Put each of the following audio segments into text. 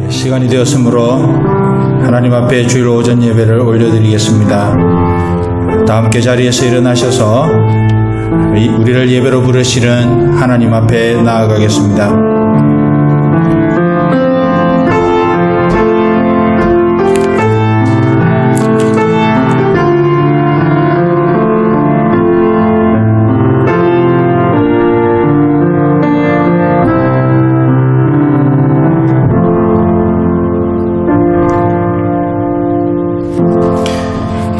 시간이 되었으므로 하나님 앞에 주일 오전 예배를 올려드리겠습니다. 다 함께 자리에서 일어나셔서 우리를 예배로 부르시는 하나님 앞에 나아가겠습니다.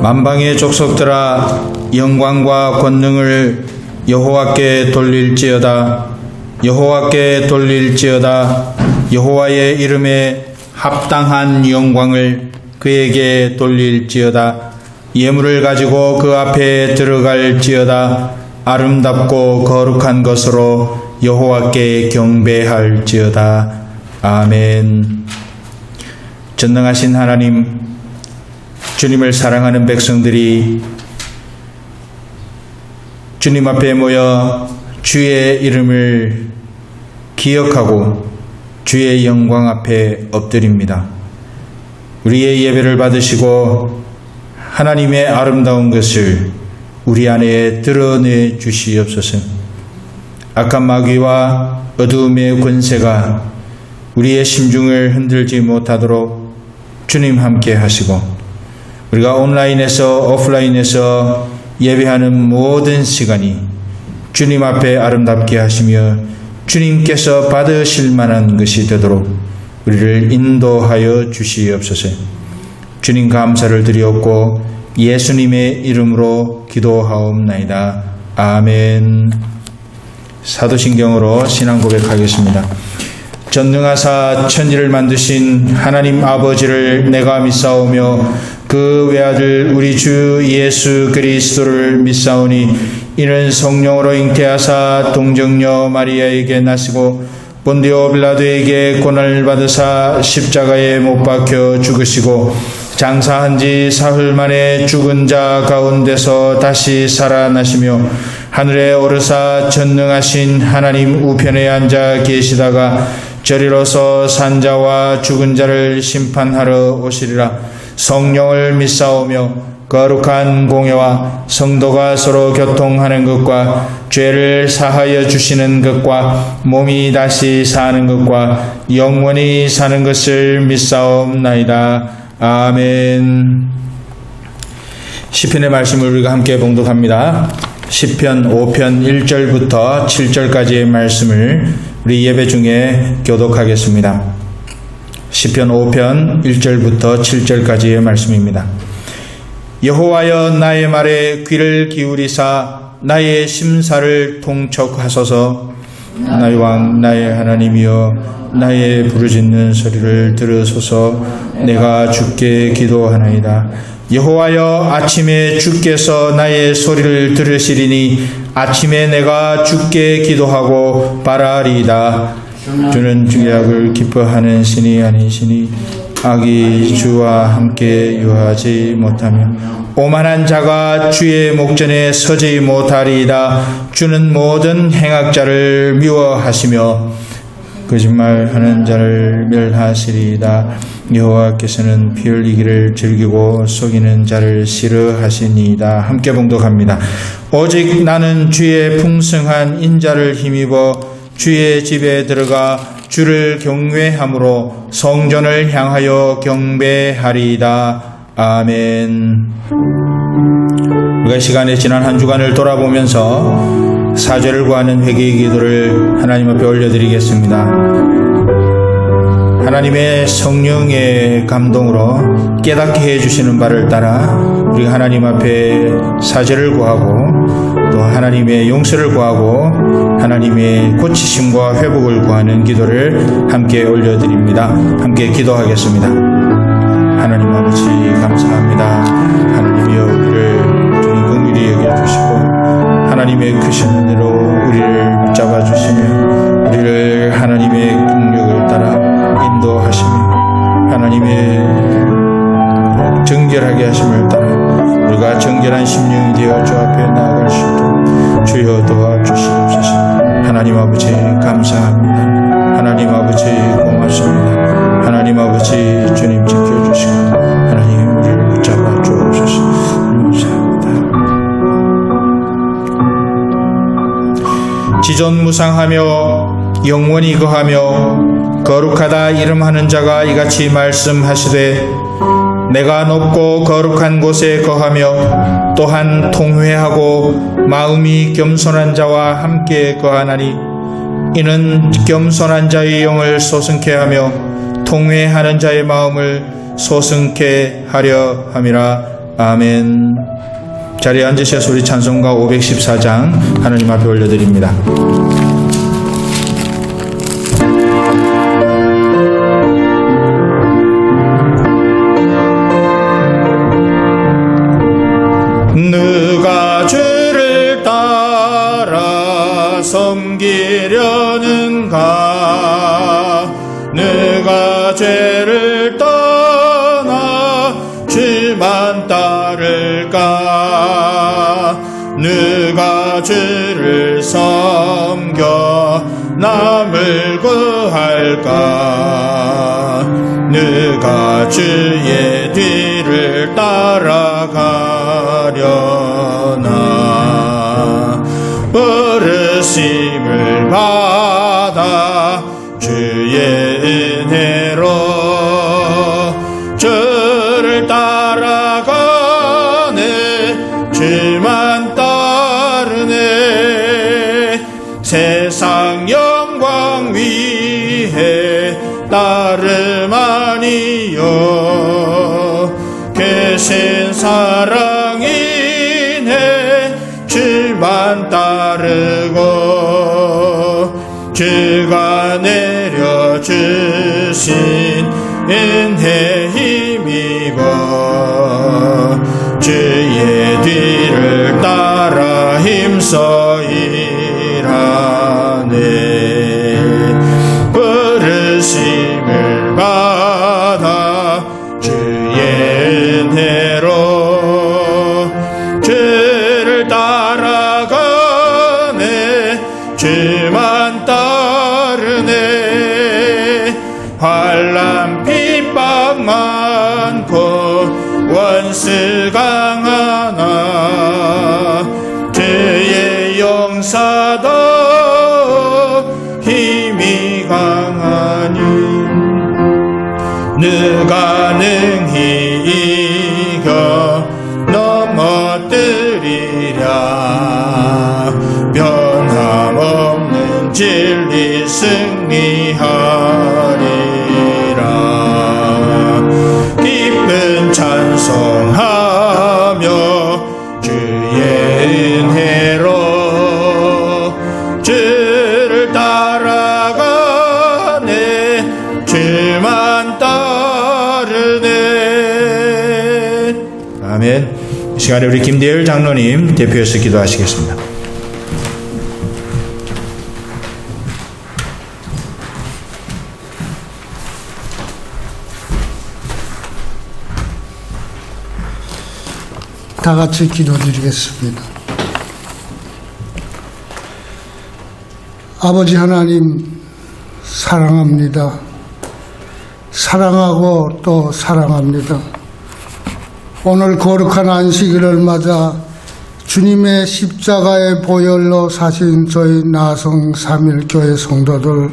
만방의 족속들아 영광과 권능을 여호와께 돌릴지어다. 여호와께 돌릴지어다. 여호와의 이름에 합당한 영광을 그에게 돌릴지어다. 예물을 가지고 그 앞에 들어갈지어다. 아름답고 거룩한 것으로 여호와께 경배할지어다. 아멘. 전능하신 하나님, 주님을 사랑하는 백성들이 주님 앞에 모여 주의 이름을 기억하고 주의 영광 앞에 엎드립니다. 우리의 예배를 받으시고 하나님의 아름다운 것을 우리 안에 드러내 주시옵소서. 악한 마귀와 어두움의 권세가 우리의 심중을 흔들지 못하도록 주님 함께 하시고, 우리가 온라인에서 오프라인에서 예배하는 모든 시간이 주님 앞에 아름답게 하시며 주님께서 받으실 만한 것이 되도록 우리를 인도하여 주시옵소서. 주님 감사를 드리옵고 예수님의 이름으로 기도하옵나이다. 아멘. 사도신경으로 신앙 고백하겠습니다. 전능하사 천지를 만드신 하나님 아버지를 내가 믿사오며 그 외아들 우리 주 예수 그리스도를 믿사오니 이는 성령으로 잉태하사 동정녀 마리아에게 나시고 본디오 빌라도에게 고난을 받으사 십자가에 못 박혀 죽으시고 장사한 지 사흘 만에 죽은 자 가운데서 다시 살아나시며 하늘에 오르사 전능하신 하나님 우편에 앉아 계시다가 저리로서 산자와 죽은 자를 심판하러 오시리라. 성령을 믿사오며 거룩한 공예와 성도가 서로 교통하는 것과 죄를 사하여 주시는 것과 몸이 다시 사는 것과 영원히 사는 것을 믿사옵나이다. 아멘. 시편의 말씀을 우리가 함께 봉독합니다. 시편 5편 1절부터 7절까지의 말씀을 우리 예배 중에 교독하겠습니다. 시편 5편 1절부터 7절까지의 말씀입니다. 여호와여 나의 말에 귀를 기울이사 나의 심사를 통촉하소서. 나의 왕 나의 하나님이여 나의 부르짖는 소리를 들으소서. 내가 주께 기도하나이다. 여호와여 아침에 주께서 나의 소리를 들으시리니 아침에 내가 주께 기도하고 바라리이다. 주는 죄악을 기뻐하는 신이 아니시니 악이 주와 함께 유하지 못하며 오만한 자가 주의 목전에 서지 못하리이다. 주는 모든 행악자를 미워하시며 거짓말하는 자를 멸하시리이다. 여호와께서는 피 흘리기를 즐기고 속이는 자를 싫어하시니이다. 함께 봉독합니다. 오직 나는 주의 풍성한 인자를 힘입어 주의 집에 들어가 주를 경외함으로 성전을 향하여 경배하리이다. 아멘. 우리가 시간에 지난 한 주간을 돌아보면서 사죄를 구하는 회개의 기도를 하나님 앞에 올려드리겠습니다. 하나님의 성령의 감동으로 깨닫게 해주시는 바를 따라 우리가 하나님 앞에 사죄를 구하고 또 하나님의 용서를 구하고 하나님의 고치심과 회복을 구하는 기도를 함께 올려드립니다. 함께 기도하겠습니다. 하나님 아버지 감사합니다. 하나님이여 우리를 주님 긍휼히 여겨주시고 하나님의 크신 은혜로 우리를 붙잡아 주시며 우리를 하나님의 능력을 따라 인도하시며 하나님의 정결하게 하심을 따라 우리가 정결한 심령이 되어 주 앞에 나아갈 수 있도록 주여 도와주시옵소서. 하나님 아버지 감사합니다. 하나님 아버지 고맙습니다. 지존무상하며 영원히 거하며 거룩하다 이름하는 자가 이같이 말씀하시되 내가 높고 거룩한 곳에 거하며 또한 통회하고 마음이 겸손한 자와 함께 거하나니 이는 겸손한 자의 영을 소승케 하며 통회하는 자의 마음을 소승케 하려 함이라. 아멘. 자리에 앉으셔서 우리 찬송가 514장 하나님 앞에 올려드립니다. 누가 죄를 따라 섬기려는가? 누가 죄를 떠나 주만 따를까? 누가 주를 섬겨 남을 구할까? 누가 주의 뒤를 따라가려나? 부르심을 받아 주의 은혜로 주를 따라가네. 주만 따르네. 세상 영광 위해 따름 아니요 계신 사랑이네. 주만 따르고 주가 내려주신 은혜 힘입어 주의 뒤를 따라 힘써 일하네. 부르심을 받아 주의 은혜로 주를 따라가네. 주만 따르네. 환난 핍박 많고 원수 강하나 주의 용사도 힘이 강하니 누가 능히 이겨 넘어뜨리랴. 변함없는 진리 승리하리라. 기쁜 찬송하며 주의 은혜로 주를 따라가네. 주만 따르네. 아멘. 이 시간에 우리 김대열 장로님 대표해서 기도하시겠습니다. 다 같이 기도드리겠습니다. 아버지 하나님 사랑합니다. 사랑하고 또 사랑합니다. 오늘 거룩한 안식일을 맞아 주님의 십자가의 보혈로 사신 저희 나성 삼일교회 성도들,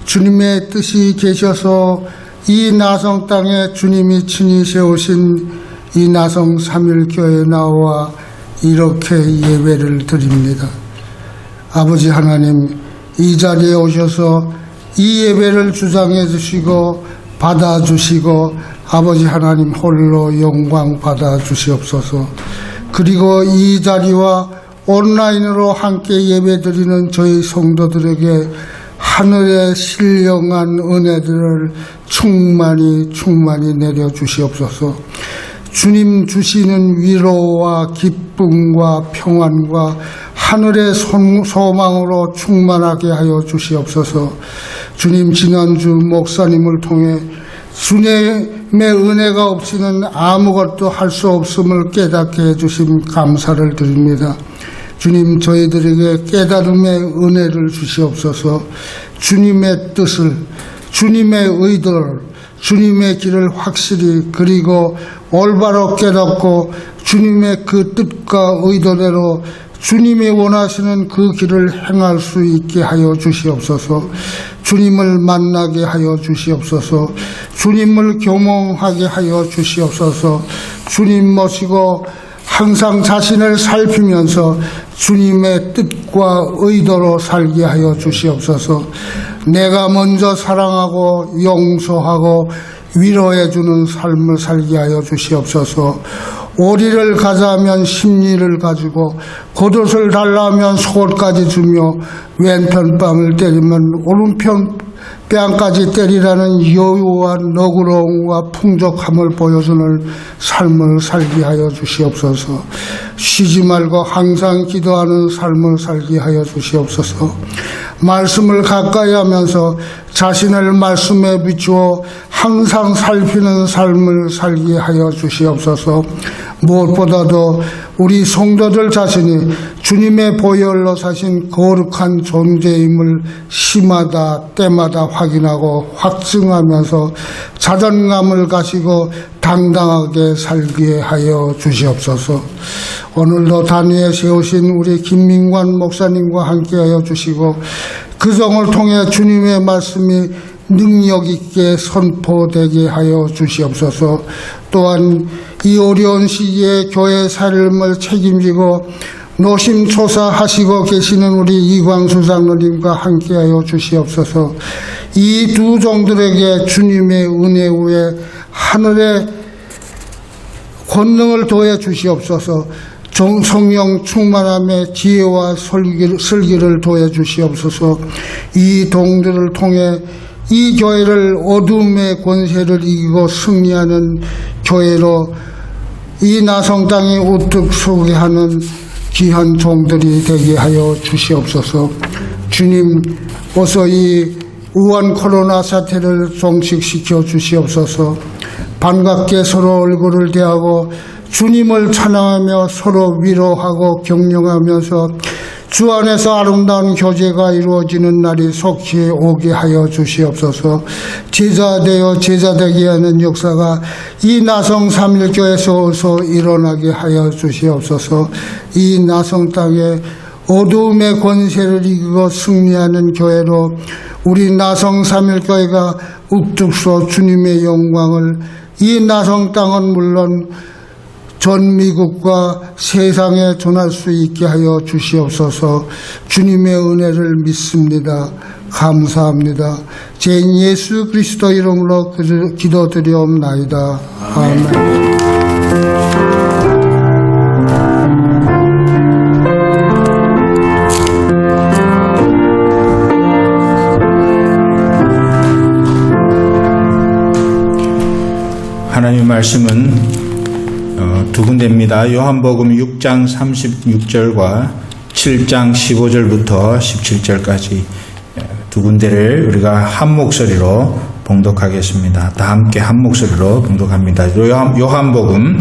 주님의 뜻이 계셔서 이 나성 땅에 주님이 친히 세우신 이 나성 삼일교회에 나와 이렇게 예배를 드립니다. 아버지 하나님, 이 자리에 오셔서 이 예배를 주장해 주시고 받아주시고 아버지 하나님 홀로 영광 받아주시옵소서. 그리고 이 자리와 온라인으로 함께 예배드리는 저희 성도들에게 하늘의 신령한 은혜들을 충만히 내려주시옵소서. 주님 주시는 위로와 기쁨과 평안과 하늘의 소망으로 충만하게 하여 주시옵소서. 주님, 지난주 목사님을 통해 주님의 은혜가 없이는 아무것도 할 수 없음을 깨닫게 해주심 감사를 드립니다. 주님, 저희들에게 깨달음의 은혜를 주시옵소서. 주님의 뜻을, 주님의 의도를, 주님의 길을 확실히 그리고 올바로 깨닫고 주님의 그 뜻과 의도대로 주님이 원하시는 그 길을 행할 수 있게 하여 주시옵소서. 주님을 만나게 하여 주시옵소서. 주님을 교몽하게 하여 주시옵소서. 주님 모시고 항상 자신을 살피면서 주님의 뜻과 의도로 살게 하여 주시옵소서. 내가 먼저 사랑하고 용서하고 위로해주는 삶을 살게 하여 주시옵소서. 오리를 가자면 심리를 가지고 겉옷을 달라면 속옷까지 주며 왼편 뺨을 때리면 오른편 뺨까지 때리라는 여유와 너그러움과 풍족함을 보여주는 삶을 살게 하여 주시옵소서. 쉬지 말고 항상 기도하는 삶을 살게 하여 주시옵소서. 말씀을 가까이 하면서 자신을 말씀에 비추어 항상 살피는 삶을 살게 하여 주시옵소서. 무엇보다도 우리 성도들 자신이 주님의 보혈로 사신 거룩한 존재임을 시마다 때마다 확인하고 확증하면서 자존감을 가지고 당당하게 살게 하여 주시옵소서. 오늘도 단위에 세우신 우리 김민관 목사님과 함께하여 주시고 그 성을 통해 주님의 말씀이 능력 있게 선포되게 하여 주시옵소서. 또한 이 어려운 시기에 교회 삶을 책임지고 노심초사하시고 계시는 우리 이광수 장로님과 함께하여 주시옵소서. 이 두 종들에게 주님의 은혜 위에 하늘의 권능을 더해 주시옵소서. 성령 충만함에 지혜와 슬기를 더해 주시옵소서. 이 동들을 통해 이 교회를 어둠의 권세를 이기고 승리하는 교회로 이 나성 땅에 우뚝 서게 하는 귀한 종들이 되게 하여 주시옵소서. 주님, 어서 이 우한 코로나 사태를 종식시켜 주시옵소서. 반갑게 서로 얼굴을 대하고 주님을 찬양하며 서로 위로하고 격려하면서 주 안에서 아름다운 교제가 이루어지는 날이 속히 오게 하여 주시옵소서. 제자되어 제자되게 하는 역사가 이 나성 삼일교에서 어서 일어나게 하여 주시옵소서. 이 나성 땅에 어두움의 권세를 이기고 승리하는 교회로 우리 나성 삼일교회가 욱뚝서 주님의 영광을 이 나성 땅은 물론 전 미국과 세상에 전할 수 있게 하여 주시옵소서. 주님의 은혜를 믿습니다. 감사합니다. 제 예수 그리스도 이름으로 기도드리옵나이다. 아멘. 하나님의 말씀은 두 군데입니다. 요한복음 6장 36절과 7장 15절부터 17절까지 두 군데를 우리가 한 목소리로 봉독하겠습니다. 다 함께 한 목소리로 봉독합니다. 요한복음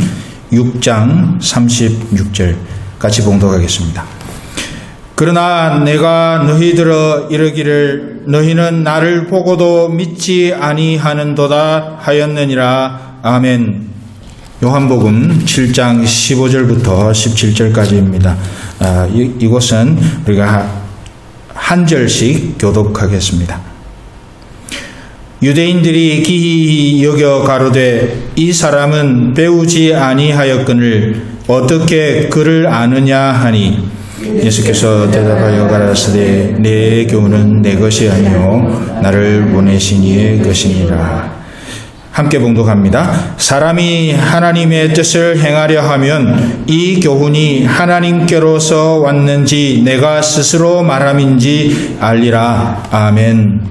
6장 36절 같이 봉독하겠습니다. 그러나 내가 너희들어 이르기를 너희는 나를 보고도 믿지 아니하는도다 하였느니라. 아멘. 요한복음 7장 15절부터 17절까지입니다. 이곳은 우리가 한 절씩 교독하겠습니다. 유대인들이 기히 여겨 가로되 이 사람은 배우지 아니하였거늘 어떻게 그를 아느냐 하니 예수께서 대답하여 가라사대 내 교훈은 내 것이 아니요 나를 보내신 이의 것이니라. 함께 봉독합니다. 사람이 하나님의 뜻을 행하려 하면 이 교훈이 하나님께로서 왔는지 내가 스스로 말함인지 알리라. 아멘.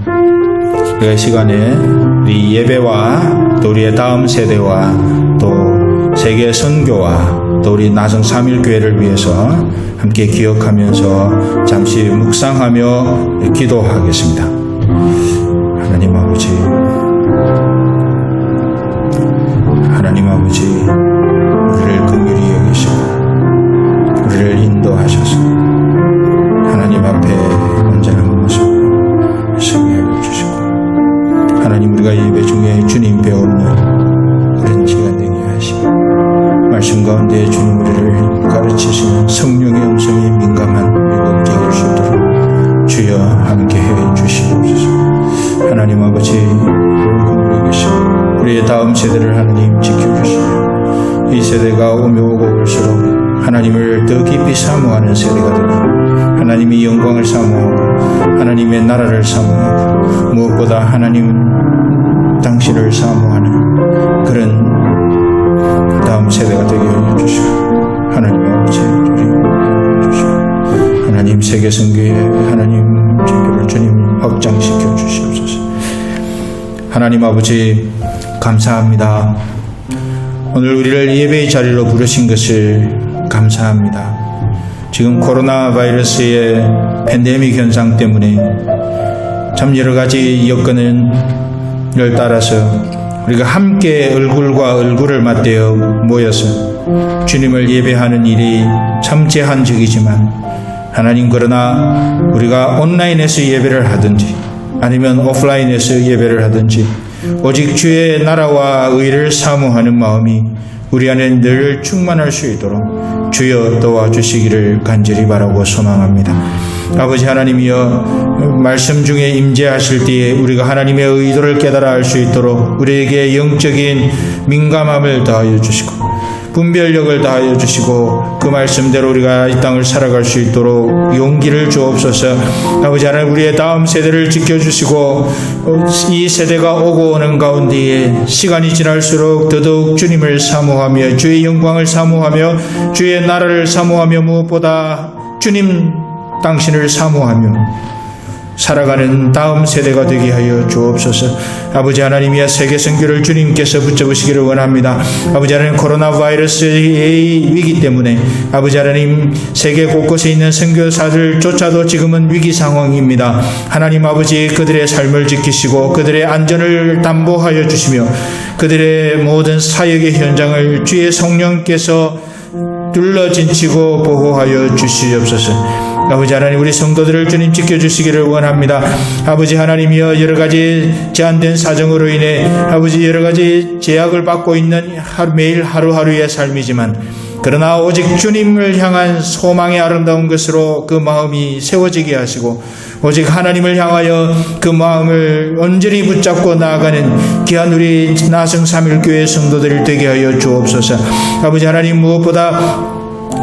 이 시간에 우리 예배와 또 우리의 다음 세대와 또 세계 선교와 또 우리 나성 삼일교회를 위해서 함께 기억하면서 잠시 묵상하며 기도하겠습니다. 하나님 아버지, 하나님 아버지, 우리를 긍휼히 여기시고 우리를 인도하셔서 하나님 앞에 언제나 모습으로 승리하여 주시고 하나님 우리가 예배 중에 주님 배우는 그런 시간 되게 하시고 말씀 가운데 주님 우리를 가르치시는 성령의 음성에 민감한 우리가 되길 수 있도록 주여 함께해 주시옵소서. 하나님 아버지, 우리 계시고 우리의 다음 세대를 하나님 지켜주시고 이 세대가 오며 오고 올수록 하나님을 더 깊이 사모하는 세대가 되고 하나님의 영광을 사모하고 하나님의 나라를 사모하고 무엇보다 하나님 당신을 사모하는 그런 다음 세대가 되게 하여 주시고 하나님 아버지 주시고 하나님 세계 선교에 하나님 집교를 주님 확장시켜 주시옵소서. 하나님 아버지 감사합니다. 오늘 우리를 예배의 자리로 부르신 것을 감사합니다. 지금 코로나 바이러스의 팬데믹 현상 때문에 참 여러 가지 여건을 따라서 우리가 함께 얼굴과 얼굴을 맞대어 모여서 주님을 예배하는 일이 참 제한적이지만 하나님, 그러나 우리가 온라인에서 예배를 하든지 아니면 오프라인에서 예배를 하든지 오직 주의 나라와 의를 사모하는 마음이 우리 안에 늘 충만할 수 있도록 주여 도와주시기를 간절히 바라고 소망합니다. 아버지 하나님이여, 말씀 중에 임재하실 때에 우리가 하나님의 의도를 깨달아 알 수 있도록 우리에게 영적인 민감함을 더하여 주시고 분별력을 다하여 주시고 그 말씀대로 우리가 이 땅을 살아갈 수 있도록 용기를 주옵소서. 아버지 하나님, 우리의 다음 세대를 지켜주시고 이 세대가 오고 오는 가운데에 시간이 지날수록 더더욱 주님을 사모하며 주의 영광을 사모하며 주의 나라를 사모하며 무엇보다 주님 당신을 사모하며 살아가는 다음 세대가 되게 하여 주옵소서. 아버지 하나님이여, 세계 선교를 주님께서 붙잡으시기를 원합니다. 아버지 하나님, 코로나 바이러스의 위기 때문에 아버지 하나님, 세계 곳곳에 있는 선교사들조차도 지금은 위기 상황입니다. 하나님 아버지, 그들의 삶을 지키시고 그들의 안전을 담보하여 주시며 그들의 모든 사역의 현장을 주의 성령께서 둘러진치고 보호하여 주시옵소서. 아버지 하나님, 우리 성도들을 주님 지켜주시기를 원합니다. 아버지 하나님이여, 여러가지 제한된 사정으로 인해 아버지 여러가지 제약을 받고 있는 매일 하루하루의 삶이지만 그러나 오직 주님을 향한 소망의 아름다운 것으로 그 마음이 세워지게 하시고 오직 하나님을 향하여 그 마음을 온전히 붙잡고 나아가는 귀한 우리 나성 3.1교회 성도들 되게 하여 주옵소서. 아버지 하나님, 무엇보다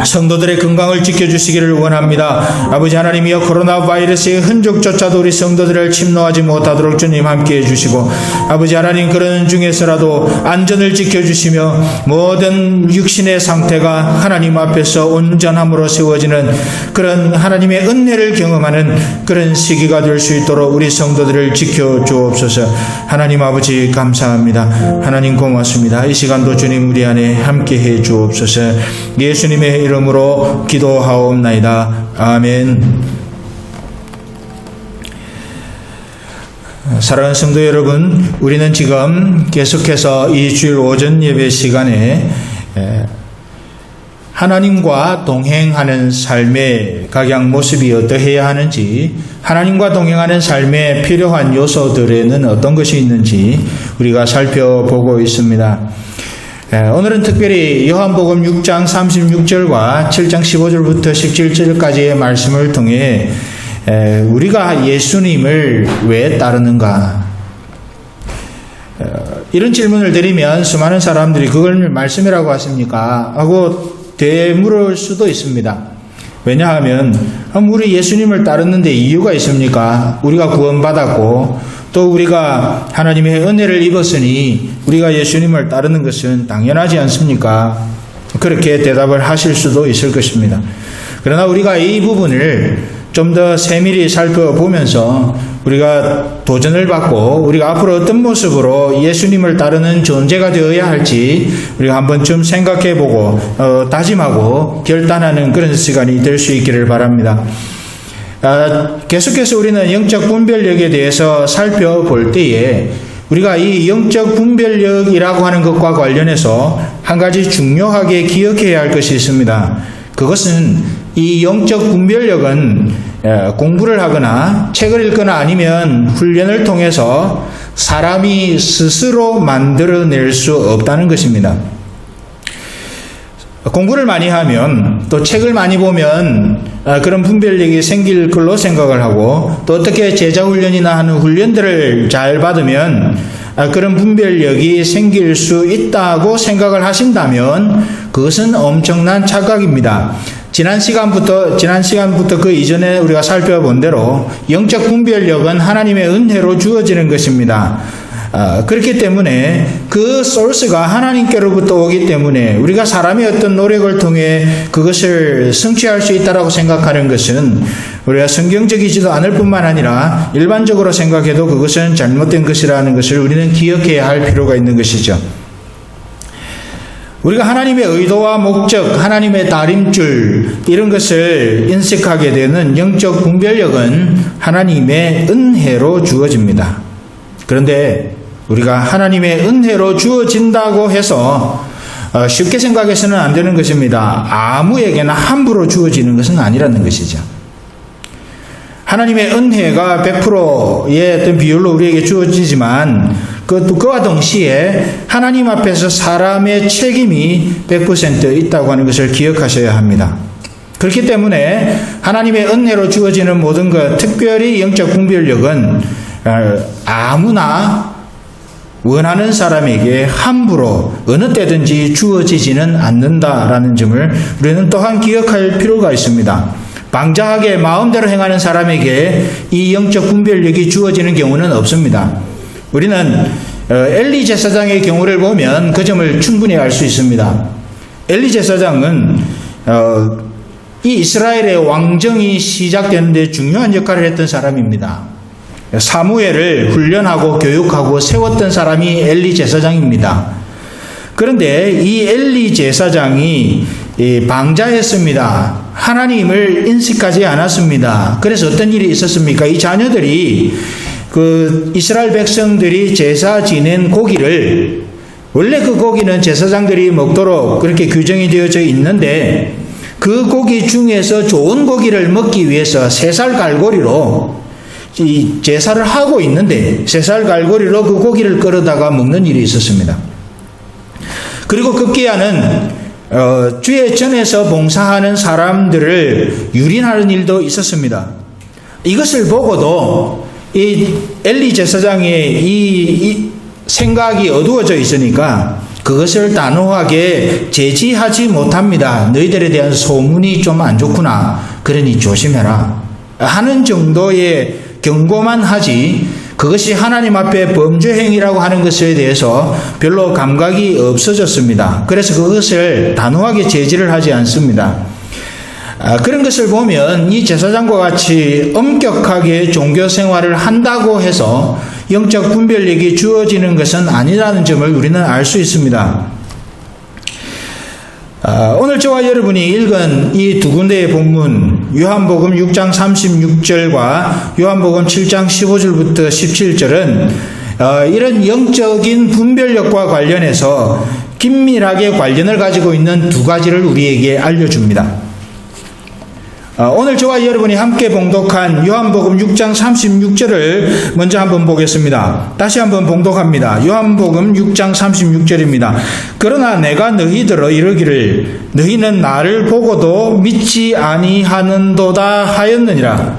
성도들의 건강을 지켜주시기를 원합니다. 아버지 하나님이여, 코로나 바이러스의 흔적조차도 우리 성도들을 침노하지 못하도록 주님 함께해 주시고 아버지 하나님, 그런 중에서라도 안전을 지켜주시며 모든 육신의 상태가 하나님 앞에서 온전함으로 세워지는 그런 하나님의 은혜를 경험하는 그런 시기가 될 수 있도록 우리 성도들을 지켜주옵소서. 하나님 아버지 감사합니다. 하나님 고맙습니다. 이 시간도 주님 우리 안에 함께해 주옵소서. 예수님의 이름으로 기도하옵나이다. 아멘. 사랑하는 성도 여러분, 우리는 지금 계속해서 이 주일 오전 예배 시간에 하나님과 동행하는 삶의 각양 모습이 어떠해야 하는지, 하나님과 동행하는 삶에 필요한 요소들에는 어떤 것이 있는지 우리가 살펴보고 있습니다. 오늘은 특별히 요한복음 6장 36절과 7장 15절부터 17절까지의 말씀을 통해 우리가 예수님을 왜 따르는가, 이런 질문을 드리면 수많은 사람들이 그걸 말씀이라고 하십니까? 하고 되물을 수도 있습니다. 왜냐하면 우리 예수님을 따르는데 이유가 있습니까? 우리가 구원받았고 또 우리가 하나님의 은혜를 입었으니 우리가 예수님을 따르는 것은 당연하지 않습니까? 그렇게 대답을 하실 수도 있을 것입니다. 그러나 우리가 이 부분을 좀 더 세밀히 살펴보면서 우리가 도전을 받고 우리가 앞으로 어떤 모습으로 예수님을 따르는 존재가 되어야 할지 우리가 한 번쯤 생각해보고 다짐하고 결단하는 그런 시간이 될 수 있기를 바랍니다. 계속해서 우리는 영적 분별력에 대해서 살펴볼 때에 우리가 이 영적 분별력이라고 하는 것과 관련해서 한 가지 중요하게 기억해야 할 것이 있습니다. 그것은 이 영적 분별력은 공부를 하거나 책을 읽거나 아니면 훈련을 통해서 사람이 스스로 만들어낼 수 없다는 것입니다. 공부를 많이 하면 또 책을 많이 보면 그런 분별력이 생길 걸로 생각을 하고 또 어떻게 제자훈련이나 하는 훈련들을 잘 받으면 그런 분별력이 생길 수 있다고 생각을 하신다면 그것은 엄청난 착각입니다. 지난 시간부터 그 이전에 우리가 살펴본 대로 영적 분별력은 하나님의 은혜로 주어지는 것입니다. 그렇기 때문에 그 소스가 하나님께로부터 오기 때문에 우리가 사람의 어떤 노력을 통해 그것을 성취할 수 있다고 생각하는 것은 우리가 성경적이지도 않을 뿐만 아니라 일반적으로 생각해도 그것은 잘못된 것이라는 것을 우리는 기억해야 할 필요가 있는 것이죠. 우리가 하나님의 의도와 목적, 하나님의 다림줄 이런 것을 인식하게 되는 영적 분별력은 하나님의 은혜로 주어집니다. 그런데 우리가 하나님의 은혜로 주어진다고 해서 쉽게 생각해서는 안 되는 것입니다. 아무에게나 함부로 주어지는 것은 아니라는 것이죠. 하나님의 은혜가 100%의 어떤 비율로 우리에게 주어지지만 그와 동시에 하나님 앞에서 사람의 책임이 100% 있다고 하는 것을 기억하셔야 합니다. 그렇기 때문에 하나님의 은혜로 주어지는 모든 것, 특별히 영적 분별력은 아무나 원하는 사람에게 함부로 어느 때든지 주어지지는 않는다라는 점을 우리는 또한 기억할 필요가 있습니다. 방자하게 마음대로 행하는 사람에게 이 영적 분별력이 주어지는 경우는 없습니다. 우리는 엘리 제사장의 경우를 보면 그 점을 충분히 알 수 있습니다. 엘리 제사장은 이 이스라엘의 왕정이 시작되는데 중요한 역할을 했던 사람입니다. 사무엘을 훈련하고 교육하고 세웠던 사람이 엘리 제사장입니다. 그런데 이 엘리 제사장이 방자했습니다. 하나님을 인식하지 않았습니다. 그래서 어떤 일이 있었습니까? 이 자녀들이 그 이스라엘 백성들이 제사 지낸 고기를, 원래 그 고기는 제사장들이 먹도록 그렇게 규정이 되어져 있는데 그 고기 중에서 좋은 고기를 먹기 위해서 새살 갈고리로 이 제사를 하고 있는데 새살 갈고리로 그 고기를 끌어다가 먹는 일이 있었습니다. 그리고 급기야는 주의 전에서 봉사하는 사람들을 유린하는 일도 있었습니다. 이것을 보고도 이 엘리 제사장의 이 생각이 어두워져 있으니까 그것을 단호하게 제지하지 못합니다. 너희들에 대한 소문이 좀 안 좋구나. 그러니 조심해라. 하는 정도의 경고만 하지 그것이 하나님 앞에 범죄 행위라고 하는 것에 대해서 별로 감각이 없어졌습니다. 그래서 그것을 단호하게 제지를 하지 않습니다. 그런 것을 보면 이 제사장과 같이 엄격하게 종교 생활을 한다고 해서 영적 분별력이 주어지는 것은 아니라는 점을 우리는 알 수 있습니다. 오늘 저와 여러분이 읽은 이 두 군데의 본문, 요한복음 6장 36절과 요한복음 7장 15절부터 17절은 이런 영적인 분별력과 관련해서 긴밀하게 관련을 가지고 있는 두 가지를 우리에게 알려줍니다. 오늘 저와 여러분이 함께 봉독한 요한복음 6장 36절을 먼저 한번 보겠습니다. 다시 한번 봉독합니다. 요한복음 6장 36절입니다. 그러나 내가 너희들어 이르기를 너희는 나를 보고도 믿지 아니하는도다 하였느니라.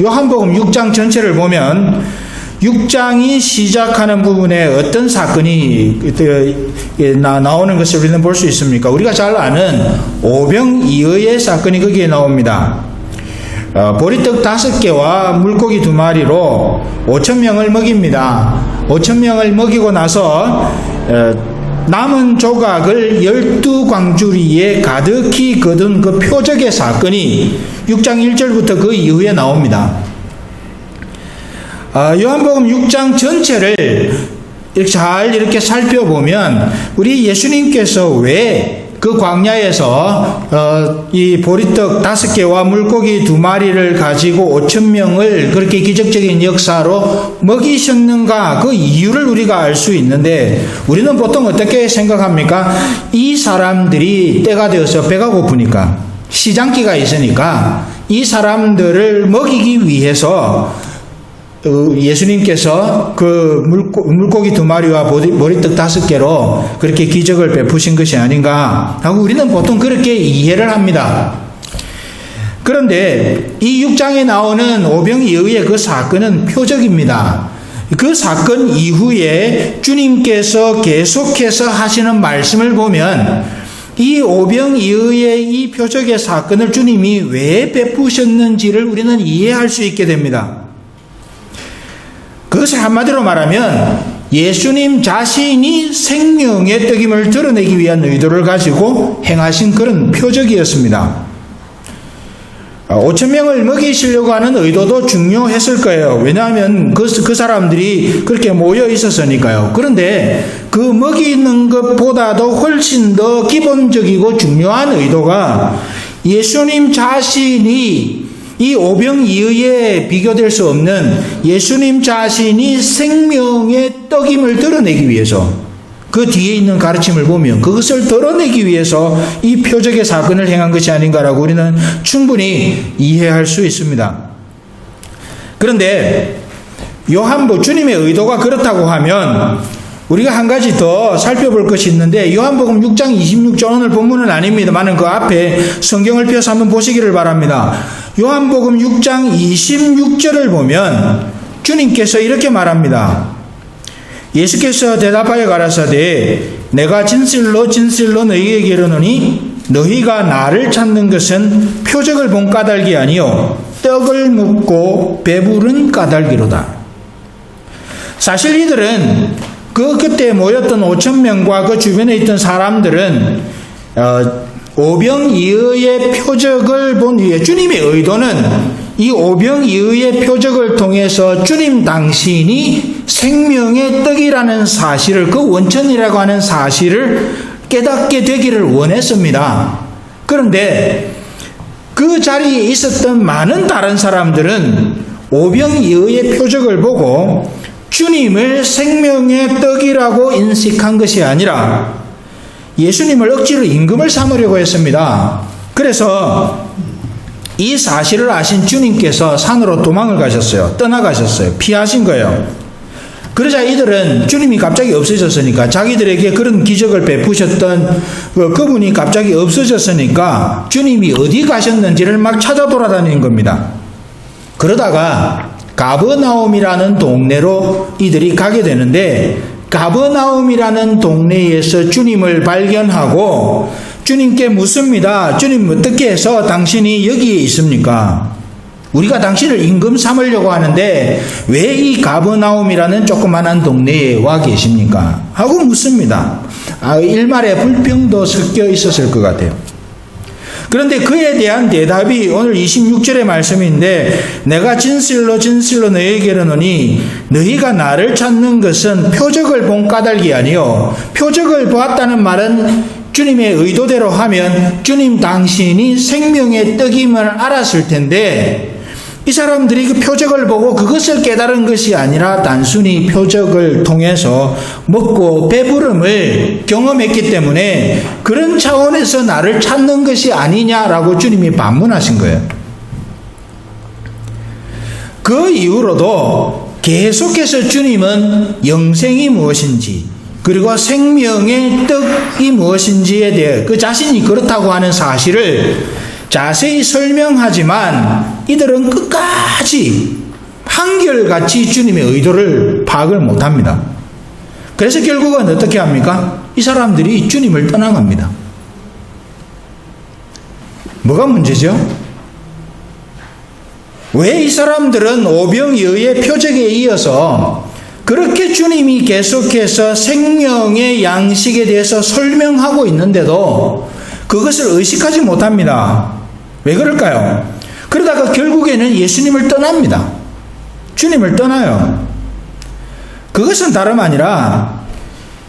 요한복음 6장 전체를 보면 6장이 시작하는 부분에 어떤 사건이 나오는 것을 우리는 볼 수 있습니까? 우리가 잘 아는 오병이어의 사건이 거기에 나옵니다. 보리떡 5개와 물고기 2마리로 5,000명을 먹입니다. 5,000명을 먹이고 나서 남은 조각을 12광주리에 가득히 거둔 그 표적의 사건이 6장 1절부터 그 이후에 나옵니다. 요한복음 6장 전체를 잘 이렇게 살펴보면 우리 예수님께서 왜 그 광야에서 이 보리떡 5개와 물고기 2마리를 가지고 5,000명을 그렇게 기적적인 역사로 먹이셨는가, 그 이유를 우리가 알 수 있는데 우리는 보통 어떻게 생각합니까? 이 사람들이 때가 되어서 배가 고프니까, 시장기가 있으니까 이 사람들을 먹이기 위해서 예수님께서 그 물고기 2마리와 보리떡 5개로 그렇게 기적을 베푸신 것이 아닌가 하고 우리는 보통 그렇게 이해를 합니다. 그런데 이 6장에 나오는 오병이어의 그 사건은 표적입니다. 그 사건 이후에 주님께서 계속해서 하시는 말씀을 보면 이 오병이어의 이 표적의 사건을 주님이 왜 베푸셨는지를 우리는 이해할 수 있게 됩니다. 그것을 한마디로 말하면 예수님 자신이 생명의 떡임을 드러내기 위한 의도를 가지고 행하신 그런 표적이었습니다. 5,000명을 먹이시려고 하는 의도도 중요했을 거예요. 왜냐하면 그 사람들이 그렇게 모여 있었으니까요. 그런데 그 먹이는 것보다도 훨씬 더 기본적이고 중요한 의도가 예수님 자신이 이 오병이어에 비교될 수 없는 예수님 자신이 생명의 떡임을 드러내기 위해서 그 뒤에 있는 가르침을 보면 그것을 드러내기 위해서 이 표적의 사건을 행한 것이 아닌가라고 우리는 충분히 이해할 수 있습니다. 그런데 요한복음 주님의 의도가 그렇다고 하면 우리가 한 가지 더 살펴볼 것이 있는데 요한복음 6장 26절 오늘 본문은 아닙니다만 그 앞에 성경을 펴서 한번 보시기를 바랍니다. 요한복음 6장 26절을 보면 주님께서 이렇게 말합니다. 예수께서 대답하여 가라사대 내가 진실로 진실로 너희에게 이르노니 너희가 나를 찾는 것은 표적을 본 까닭이 아니요 떡을 먹고 배부른 까닭이로다. 사실 이들은 그때 모였던 5,000명과 그 주변에 있던 사람들은 오병이어의 표적을 본 이후에 주님의 의도는 이 오병이어의 표적을 통해서 주님 당신이 생명의 떡이라는 사실을 그 원천이라고 하는 사실을 깨닫게 되기를 원했습니다. 그런데 그 자리에 있었던 많은 다른 사람들은 오병이어의 표적을 보고 주님을 생명의 떡이라고 인식한 것이 아니라 예수님을 억지로 임금을 삼으려고 했습니다. 그래서 이 사실을 아신 주님께서 산으로 도망을 가셨어요. 떠나가셨어요. 피하신 거예요. 그러자 이들은 주님이 갑자기 없어졌으니까 자기들에게 그런 기적을 베푸셨던 그분이 갑자기 없어졌으니까 주님이 어디 가셨는지를 막 찾아 돌아다니는 겁니다. 그러다가 가버나움이라는 동네로 이들이 가게 되는데 가버나움이라는 동네에서 주님을 발견하고 주님께 묻습니다. 주님 어떻게 해서 당신이 여기에 있습니까? 우리가 당신을 임금 삼으려고 하는데 왜 이 가버나움이라는 조그만한 동네에 와 계십니까? 하고 묻습니다. 일말의 불평도 섞여 있었을 것 같아요. 그런데 그에 대한 대답이 오늘 26절의 말씀인데 내가 진실로 진실로 너희에게 이르노니 너희가 나를 찾는 것은 표적을 본 까닭이 아니요 표적을 보았다는 말은 주님의 의도대로 하면 주님 당신이 생명의 떡임을 알았을 텐데 이 사람들이 그 표적을 보고 그것을 깨달은 것이 아니라 단순히 표적을 통해서 먹고 배부름을 경험했기 때문에 그런 차원에서 나를 찾는 것이 아니냐라고 주님이 반문하신 거예요. 그 이후로도 계속해서 주님은 영생이 무엇인지 그리고 생명의 떡이 무엇인지에 대해 그 자신이 그렇다고 하는 사실을 자세히 설명하지만 이들은 끝까지 한결같이 주님의 의도를 파악을 못합니다. 그래서 결국은 어떻게 합니까? 이 사람들이 주님을 떠나갑니다. 뭐가 문제죠? 왜 이 사람들은 오병이어의 표적에 이어서 그렇게 주님이 계속해서 생명의 양식에 대해서 설명하고 있는데도 그것을 의식하지 못합니다. 왜 그럴까요? 그러다가 결국에는 예수님을 떠납니다. 주님을 떠나요. 그것은 다름 아니라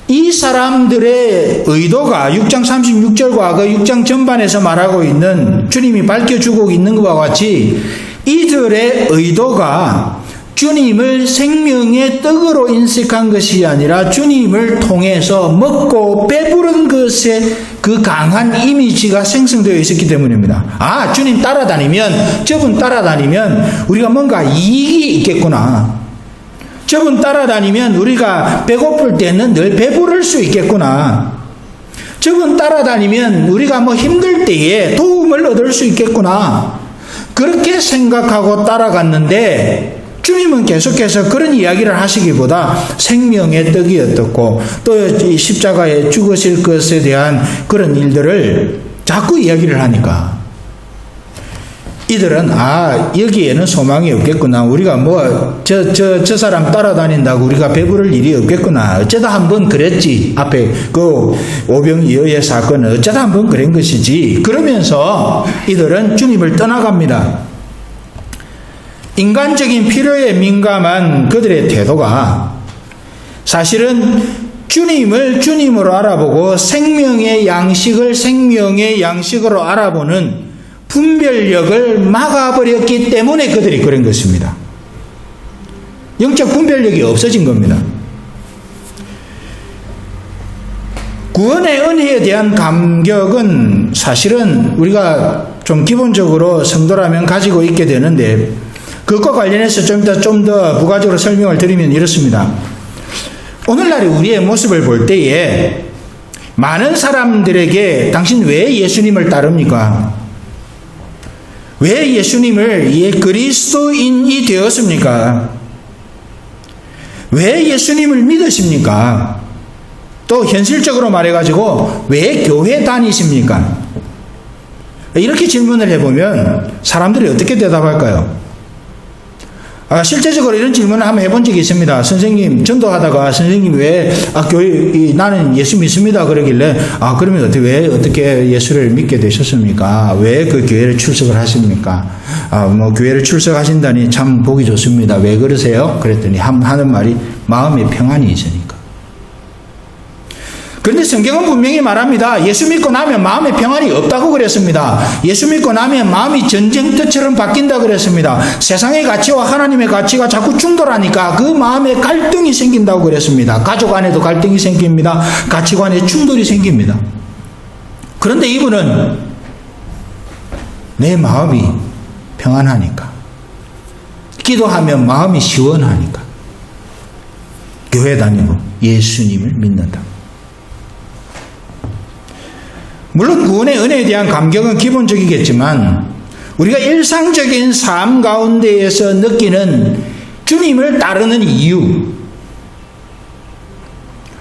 이 사람들의 의도가 6장 36절과 그 6장 전반에서 말하고 있는 주님이 밝혀주고 있는 것과 같이 이들의 의도가 주님을 생명의 떡으로 인식한 것이 아니라 주님을 통해서 먹고 배부른 것에 그 강한 이미지가 생성되어 있었기 때문입니다. 주님 따라다니면 저분 따라다니면 우리가 뭔가 이익이 있겠구나. 저분 따라다니면 우리가 배고플 때는 늘 배부를 수 있겠구나. 저분 따라다니면 우리가 뭐 힘들 때에 도움을 얻을 수 있겠구나. 그렇게 생각하고 따라갔는데 주님은 계속해서 그런 이야기를 하시기보다 생명의 떡이 어떻고 또 이 십자가에 죽으실 것에 대한 그런 일들을 자꾸 이야기를 하니까 이들은 여기에는 소망이 없겠구나. 우리가 뭐 저 사람 따라다닌다고 우리가 배부를 일이 없겠구나. 어쩌다 한번 그랬지. 앞에 그 오병이어의 사건은 어쩌다 한번 그런 것이지. 그러면서 이들은 주님을 떠나갑니다. 인간적인 필요에 민감한 그들의 태도가 사실은 주님을 주님으로 알아보고 생명의 양식을 생명의 양식으로 알아보는 분별력을 막아버렸기 때문에 그들이 그런 것입니다. 영적 분별력이 없어진 겁니다. 구원의 은혜에 대한 감격은 사실은 우리가 좀 기본적으로 성도라면 가지고 있게 되는데 그것과 관련해서 좀 더 부가적으로 설명을 드리면 이렇습니다. 오늘날 우리의 모습을 볼 때에 많은 사람들에게 당신 왜 예수님을 따릅니까? 왜 예수님을 그리스도인이 되었습니까? 왜 예수님을 믿으십니까? 또 현실적으로 말해가지고 왜 교회 다니십니까? 이렇게 질문을 해보면 사람들이 어떻게 대답할까요? 실제적으로 이런 질문을 한번 해본 적이 있습니다. 선생님, 전도하다가 선생님 왜, 나는 예수 믿습니다. 그러길래, 그러면 왜 어떻게 예수를 믿게 되셨습니까? 왜 그 교회를 출석을 하십니까? 교회를 출석하신다니 참 보기 좋습니다. 왜 그러세요? 그랬더니 하는 말이 마음에 평안이 있으니까. 그런데 성경은 분명히 말합니다. 예수 믿고 나면 마음에 평안이 없다고 그랬습니다. 예수 믿고 나면 마음이 전쟁터처럼 바뀐다 그랬습니다. 세상의 가치와 하나님의 가치가 자꾸 충돌하니까 그 마음에 갈등이 생긴다고 그랬습니다. 가족 안에도 갈등이 생깁니다. 가치관에 충돌이 생깁니다. 그런데 이분은 내 마음이 평안하니까, 기도하면 마음이 시원하니까 교회 다니고 예수님을 믿는다. 물론 구원의 은혜에 대한 감격은 기본적이겠지만 우리가 일상적인 삶 가운데에서 느끼는 주님을 따르는 이유,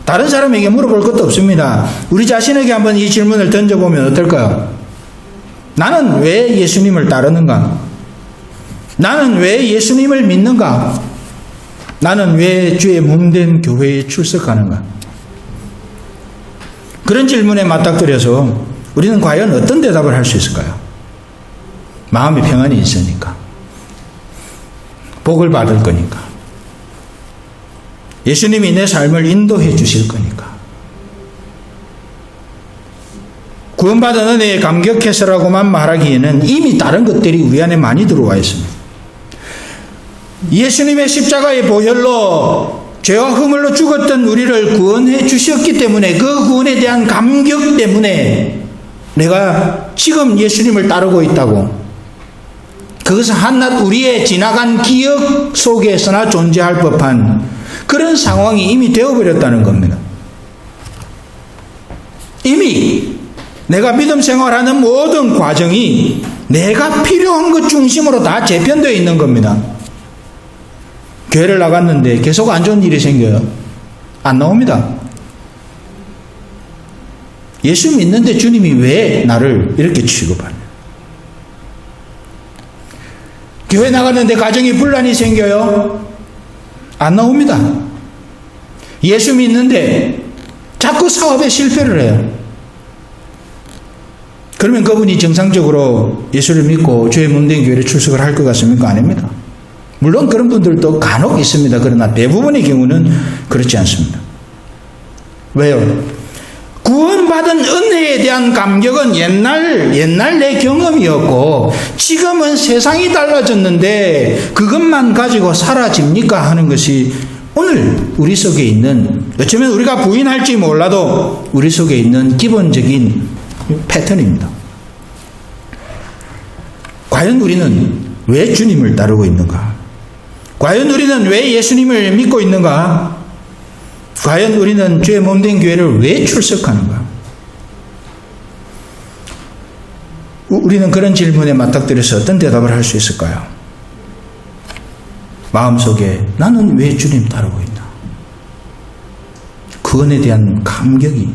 다른 사람에게 물어볼 것도 없습니다. 우리 자신에게 한번 이 질문을 던져보면 어떨까요? 나는 왜 예수님을 따르는가? 나는 왜 예수님을 믿는가? 나는 왜 주의 몸된 교회에 출석하는가? 그런 질문에 맞닥뜨려서 우리는 과연 어떤 대답을 할 수 있을까요? 마음의 평안이 있으니까, 복을 받을 거니까, 예수님이 내 삶을 인도해 주실 거니까, 구원받은 은혜에 감격해서라고만 말하기에는 이미 다른 것들이 우리 안에 많이 들어와 있습니다. 예수님의 십자가의 보혈로 죄와 허물로 죽었던 우리를 구원해 주셨기 때문에 그 구원에 대한 감격 때문에 내가 지금 예수님을 따르고 있다고, 그것은 한낱 우리의 지나간 기억 속에서나 존재할 법한 그런 상황이 이미 되어버렸다는 겁니다. 이미 내가 믿음 생활하는 모든 과정이 내가 필요한 것 중심으로 다 재편되어 있는 겁니다. 교회를 나갔는데 계속 안 좋은 일이 생겨요. 안 나옵니다. 예수 믿는데 주님이 왜 나를 이렇게 취급하냐. 교회 나갔는데 가정에 분란이 생겨요. 안 나옵니다. 예수 믿는데 자꾸 사업에 실패를 해요. 그러면 그분이 정상적으로 예수를 믿고 주의 몸된 교회에 출석을 할 것 같습니까? 아닙니다. 물론 그런 분들도 간혹 있습니다. 그러나 대부분의 경우는 그렇지 않습니다. 왜요? 구원받은 은혜에 대한 감격은 옛날 내 경험이었고 지금은 세상이 달라졌는데 그것만 가지고 사라집니까? 하는 것이 오늘 우리 속에 있는, 어쩌면 우리가 부인할지 몰라도 우리 속에 있는 기본적인 패턴입니다. 과연 우리는 왜 주님을 따르고 있는가? 과연 우리는 왜 예수님을 믿고 있는가? 과연 우리는 주의 몸된 교회를 왜 출석하는가? 우리는 그런 질문에 맞닥뜨려서 어떤 대답을 할 수 있을까요? 마음속에 나는 왜 주님 따르고 있나? 구원에 대한 감격이,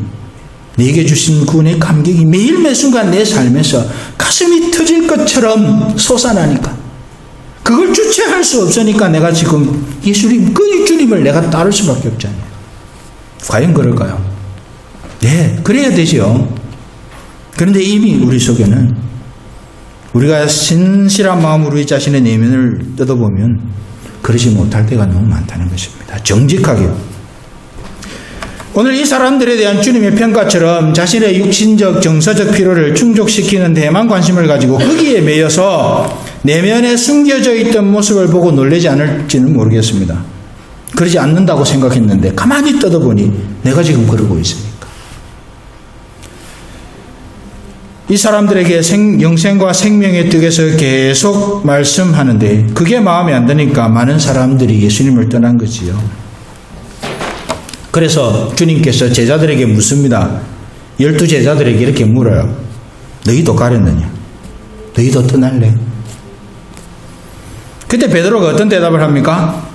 내게 주신 구원의 감격이 매일 매순간 내 삶에서 가슴이 터질 것처럼 솟아나니까, 그걸 주체할 수 없으니까 내가 지금 예수님, 그 주님을 내가 따를 수밖에 없잖아요. 과연 그럴까요? 네, 그래야 되죠. 그런데 이미 우리 속에는 우리가 신실한 마음으로 우리 자신의 내면을 뜯어보면 그러지 못할 때가 너무 많다는 것입니다. 정직하게. 오늘 이 사람들에 대한 주님의 평가처럼 자신의 육신적, 정서적 필요를 충족시키는 데에만 관심을 가지고 거기에 매여서 내면에 숨겨져 있던 모습을 보고 놀라지 않을지는 모르겠습니다. 그러지 않는다고 생각했는데 가만히 뜯어보니 내가 지금 그러고 있으니까. 이 사람들에게 영생과 생명의 뜻에서 계속 말씀하는데 그게 마음에 안 드니까 많은 사람들이 예수님을 떠난 거지요. 그래서 주님께서 제자들에게 묻습니다. 12제자들에게 이렇게 물어요. 너희도 가렸느냐? 너희도 떠날래? 그때 베드로가 어떤 대답을 합니까?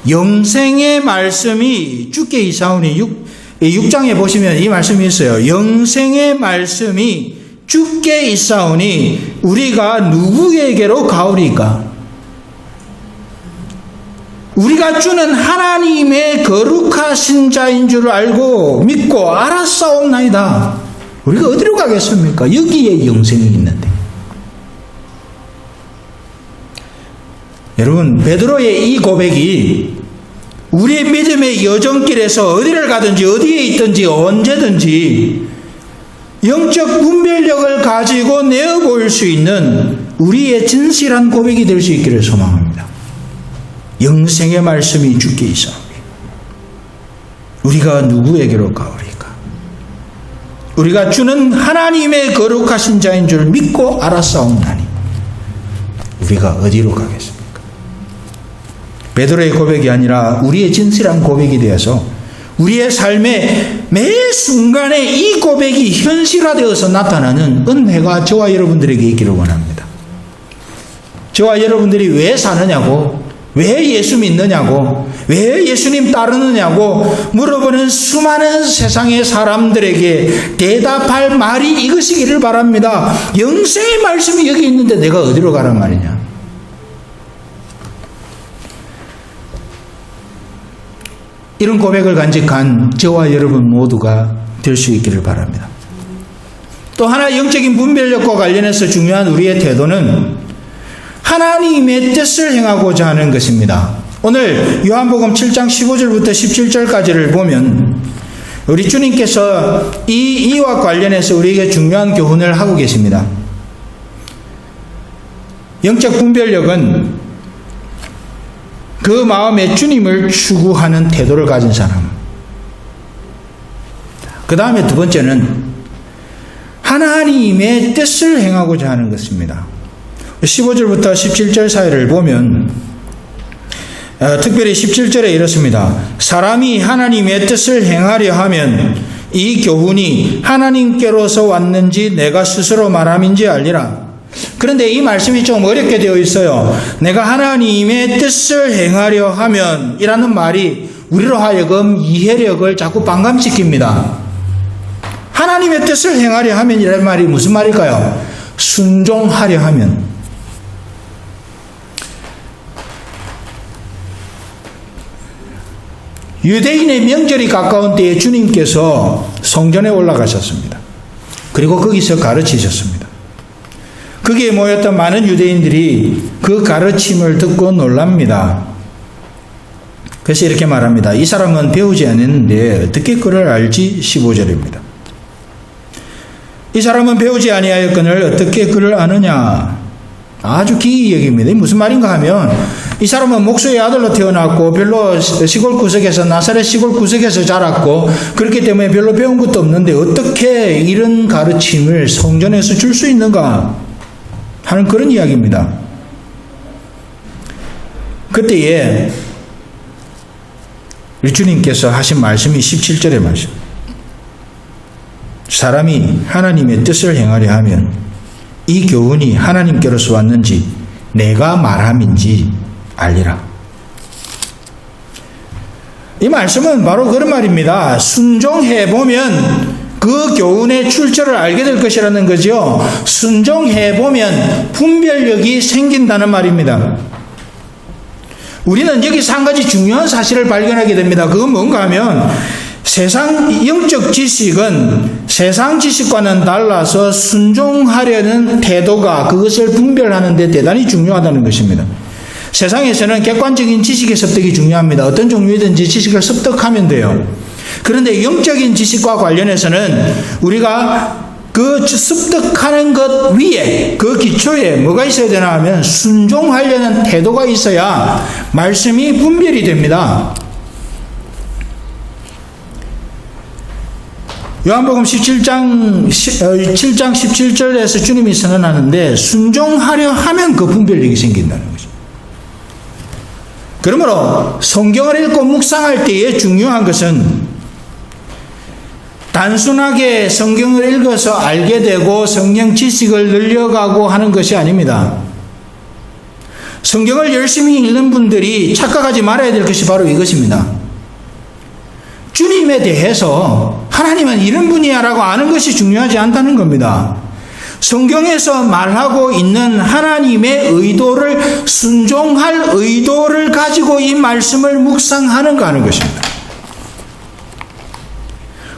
영생의 말씀이 주께 이사오니 6장에 보시면 이 말씀이 있어요. 영생의 말씀이 주께 있사오니 우리가 누구에게로 가오리까? 우리가 주는 하나님의 거룩하신 자인 줄 알고 믿고 알았사옵나이다. 우리가 어디로 가겠습니까? 여기에 영생이 있는데. 여러분, 베드로의 이 고백이 우리의 믿음의 여정길에서 어디를 가든지 어디에 있든지 언제든지 영적 분별력을 가지고 내어보일 수 있는 우리의 진실한 고백이 될 수 있기를 소망합니다. 영생의 말씀이 주께 있사오니 우리가 누구에게로 가오리까? 우리가 주는 하나님의 거룩하신 자인 줄 믿고 알았사옵나니 우리가 어디로 가겠습니까? 베드로의 고백이 아니라 우리의 진실한 고백이 되어서 우리의 삶의 매 순간에 이 고백이 현실화되어서 나타나는 은혜가 저와 여러분들에게 있기를 원합니다. 저와 여러분들이 왜 사느냐고, 왜 예수 믿느냐고, 왜 예수님 따르느냐고 물어보는 수많은 세상의 사람들에게 대답할 말이 이것이기를 바랍니다. 영생의 말씀이 여기 있는데 내가 어디로 가란 말이냐? 이런 고백을 간직한 저와 여러분 모두가 될 수 있기를 바랍니다. 또 하나 영적인 분별력과 관련해서 중요한 우리의 태도는 하나님의 뜻을 행하고자 하는 것입니다. 오늘 요한복음 7장 15절부터 17절까지를 보면 우리 주님께서 이와 관련해서 우리에게 중요한 교훈을 하고 계십니다. 영적 분별력은 그 마음에 주님을 추구하는 태도를 가진 사람. 그 다음에 두 번째는 하나님의 뜻을 행하고자 하는 것입니다. 15절부터 17절 사이를 보면 특별히 17절에 이렇습니다. 사람이 하나님의 뜻을 행하려 하면 이 교훈이 하나님께로서 왔는지 내가 스스로 말함인지 알리라. 그런데 이 말씀이 좀 어렵게 되어 있어요. 내가 하나님의 뜻을 행하려 하면 이라는 말이 우리로 하여금 이해력을 자꾸 반감시킵니다. 하나님의 뜻을 행하려 하면 이라는 말이 무슨 말일까요? 순종하려 하면. 유대인의 명절이 가까운 때에 주님께서 성전에 올라가셨습니다. 그리고 거기서 가르치셨습니다. 거기에 모였던 많은 유대인들이 그 가르침을 듣고 놀랍니다. 그래서 이렇게 말합니다. 이 사람은 배우지 않았는데 어떻게 그를 알지? 15절입니다. 이 사람은 배우지 아니하였거늘 어떻게 그를 아느냐? 아주 기이 여깁니다. 무슨 말인가 하면 이 사람은 목수의 아들로 태어났고 별로 시골 구석에서 나사렛 시골 구석에서 자랐고 그렇기 때문에 별로 배운 것도 없는데 어떻게 이런 가르침을 성전에서 줄 수 있는가 하는 그런 이야기입니다. 그때에 우리 주님께서 하신 말씀이 17절의 말씀. 사람이 하나님의 뜻을 행하려 하면 이 교훈이 하나님께로서 왔는지 내가 말함인지 알리라. 이 말씀은 바로 그런 말입니다. 순종해보면 그 교훈의 출처를 알게 될 것이라는 거죠. 순종해보면 분별력이 생긴다는 말입니다. 우리는 여기서 한 가지 중요한 사실을 발견하게 됩니다. 그건 뭔가 하면 세상 영적 지식은 세상 지식과는 달라서 순종하려는 태도가 그것을 분별하는 데 대단히 중요하다는 것입니다. 세상에서는 객관적인 지식의 습득이 중요합니다. 어떤 종류이든지 지식을 습득하면 돼요. 그런데 영적인 지식과 관련해서는 우리가 그 습득하는 것 위에 그 기초에 뭐가 있어야 되나 하면 순종하려는 태도가 있어야 말씀이 분별이 됩니다. 요한복음 7장 17절에서 주님이 선언하는데 순종하려 하면 그 분별력이 생긴다는 거죠. 그러므로 성경을 읽고 묵상할 때에 중요한 것은 단순하게 성경을 읽어서 알게 되고 성경 지식을 늘려가고 하는 것이 아닙니다. 성경을 열심히 읽는 분들이 착각하지 말아야 될 것이 바로 이것입니다. 주님에 대해서 하나님은 이런 분이야 라고 아는 것이 중요하지 않다는 겁니다. 성경에서 말하고 있는 하나님의 의도를 순종할 의도를 가지고 이 말씀을 묵상하는가 하는 것입니다.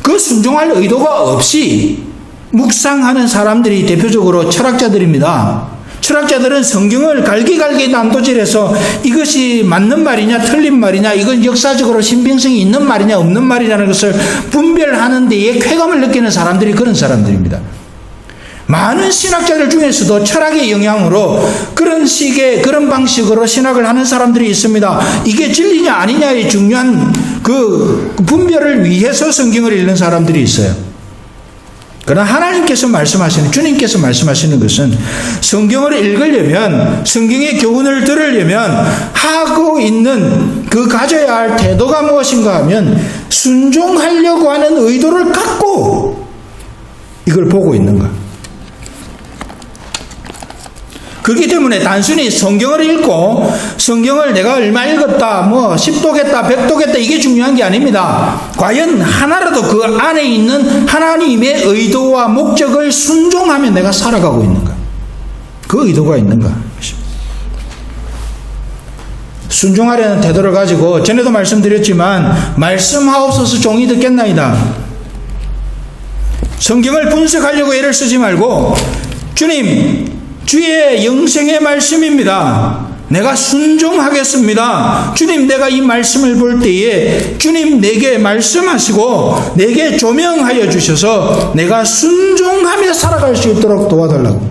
그 순종할 의도가 없이 묵상하는 사람들이 대표적으로 철학자들입니다. 철학자들은 성경을 갈기갈기 난도질해서 이것이 맞는 말이냐 틀린 말이냐, 이건 역사적으로 신빙성이 있는 말이냐 없는 말이냐는 것을 분별하는 데에 쾌감을 느끼는 사람들이 그런 사람들입니다. 많은 신학자들 중에서도 철학의 영향으로 그런 식의 그런 방식으로 신학을 하는 사람들이 있습니다. 이게 진리냐 아니냐의 중요한 그 분별을 위해서 성경을 읽는 사람들이 있어요. 그러나 하나님께서 말씀하시는, 주님께서 말씀하시는 것은 성경을 읽으려면, 성경의 교훈을 들으려면 하고 있는 그 가져야 할 태도가 무엇인가 하면 순종하려고 하는 의도를 갖고 이걸 보고 있는가. 그렇기 때문에 단순히 성경을 읽고 성경을 내가 얼마 읽었다, 10독했다, 100독했다 이게 중요한 게 아닙니다. 과연 하나라도 그 안에 있는 하나님의 의도와 목적을 순종하며 내가 살아가고 있는가? 그 의도가 있는가? 순종하려는 태도를 가지고 전에도 말씀드렸지만 말씀하옵소서 종이 듣겠나이다. 성경을 분석하려고 애를 쓰지 말고 주님 주의 영생의 말씀입니다. 내가 순종하겠습니다. 주님, 내가 이 말씀을 볼 때에 주님 내게 말씀하시고 내게 조명하여 주셔서 내가 순종하며 살아갈 수 있도록 도와달라고.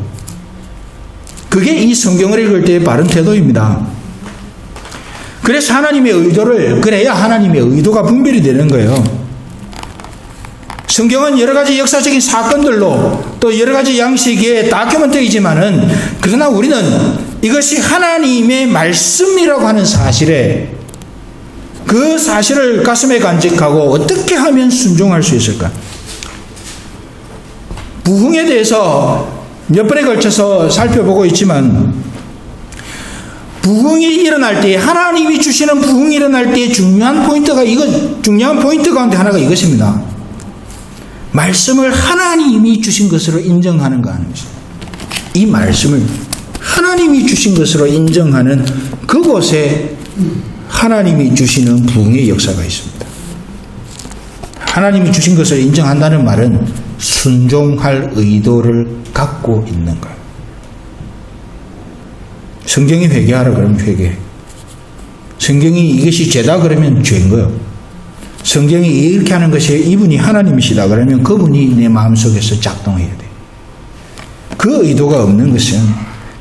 그게 이 성경을 읽을 때의 바른 태도입니다. 그래서 하나님의 의도를, 그래야 하나님의 의도가 분별이 되는 거예요. 성경은 여러 가지 역사적인 사건들로 또 여러 가지 양식의 다큐멘터리지만은, 그러나 우리는 이것이 하나님의 말씀이라고 하는 사실에, 그 사실을 가슴에 간직하고 어떻게 하면 순종할 수 있을까? 부흥에 대해서 몇 번에 걸쳐서 살펴보고 있지만, 부흥이 일어날 때, 하나님이 주시는 부흥이 일어날 때 중요한 포인트 가운데 하나가 이것입니다. 말씀을 하나님이 주신 것으로 인정하는가 하는 것입니다. 이 말씀을 하나님이 주신 것으로 인정하는 그곳에 하나님이 주시는 부흥의 역사가 있습니다. 하나님이 주신 것을 인정한다는 말은 순종할 의도를 갖고 있는 거예요. 성경이 회개하라 그러면 회개해. 성경이 이것이 죄다 그러면 죄인 거예요. 성경이 이렇게 하는 것이 이분이 하나님이시다 그러면 그분이 내 마음속에서 작동해야 돼. 그 의도가 없는 것은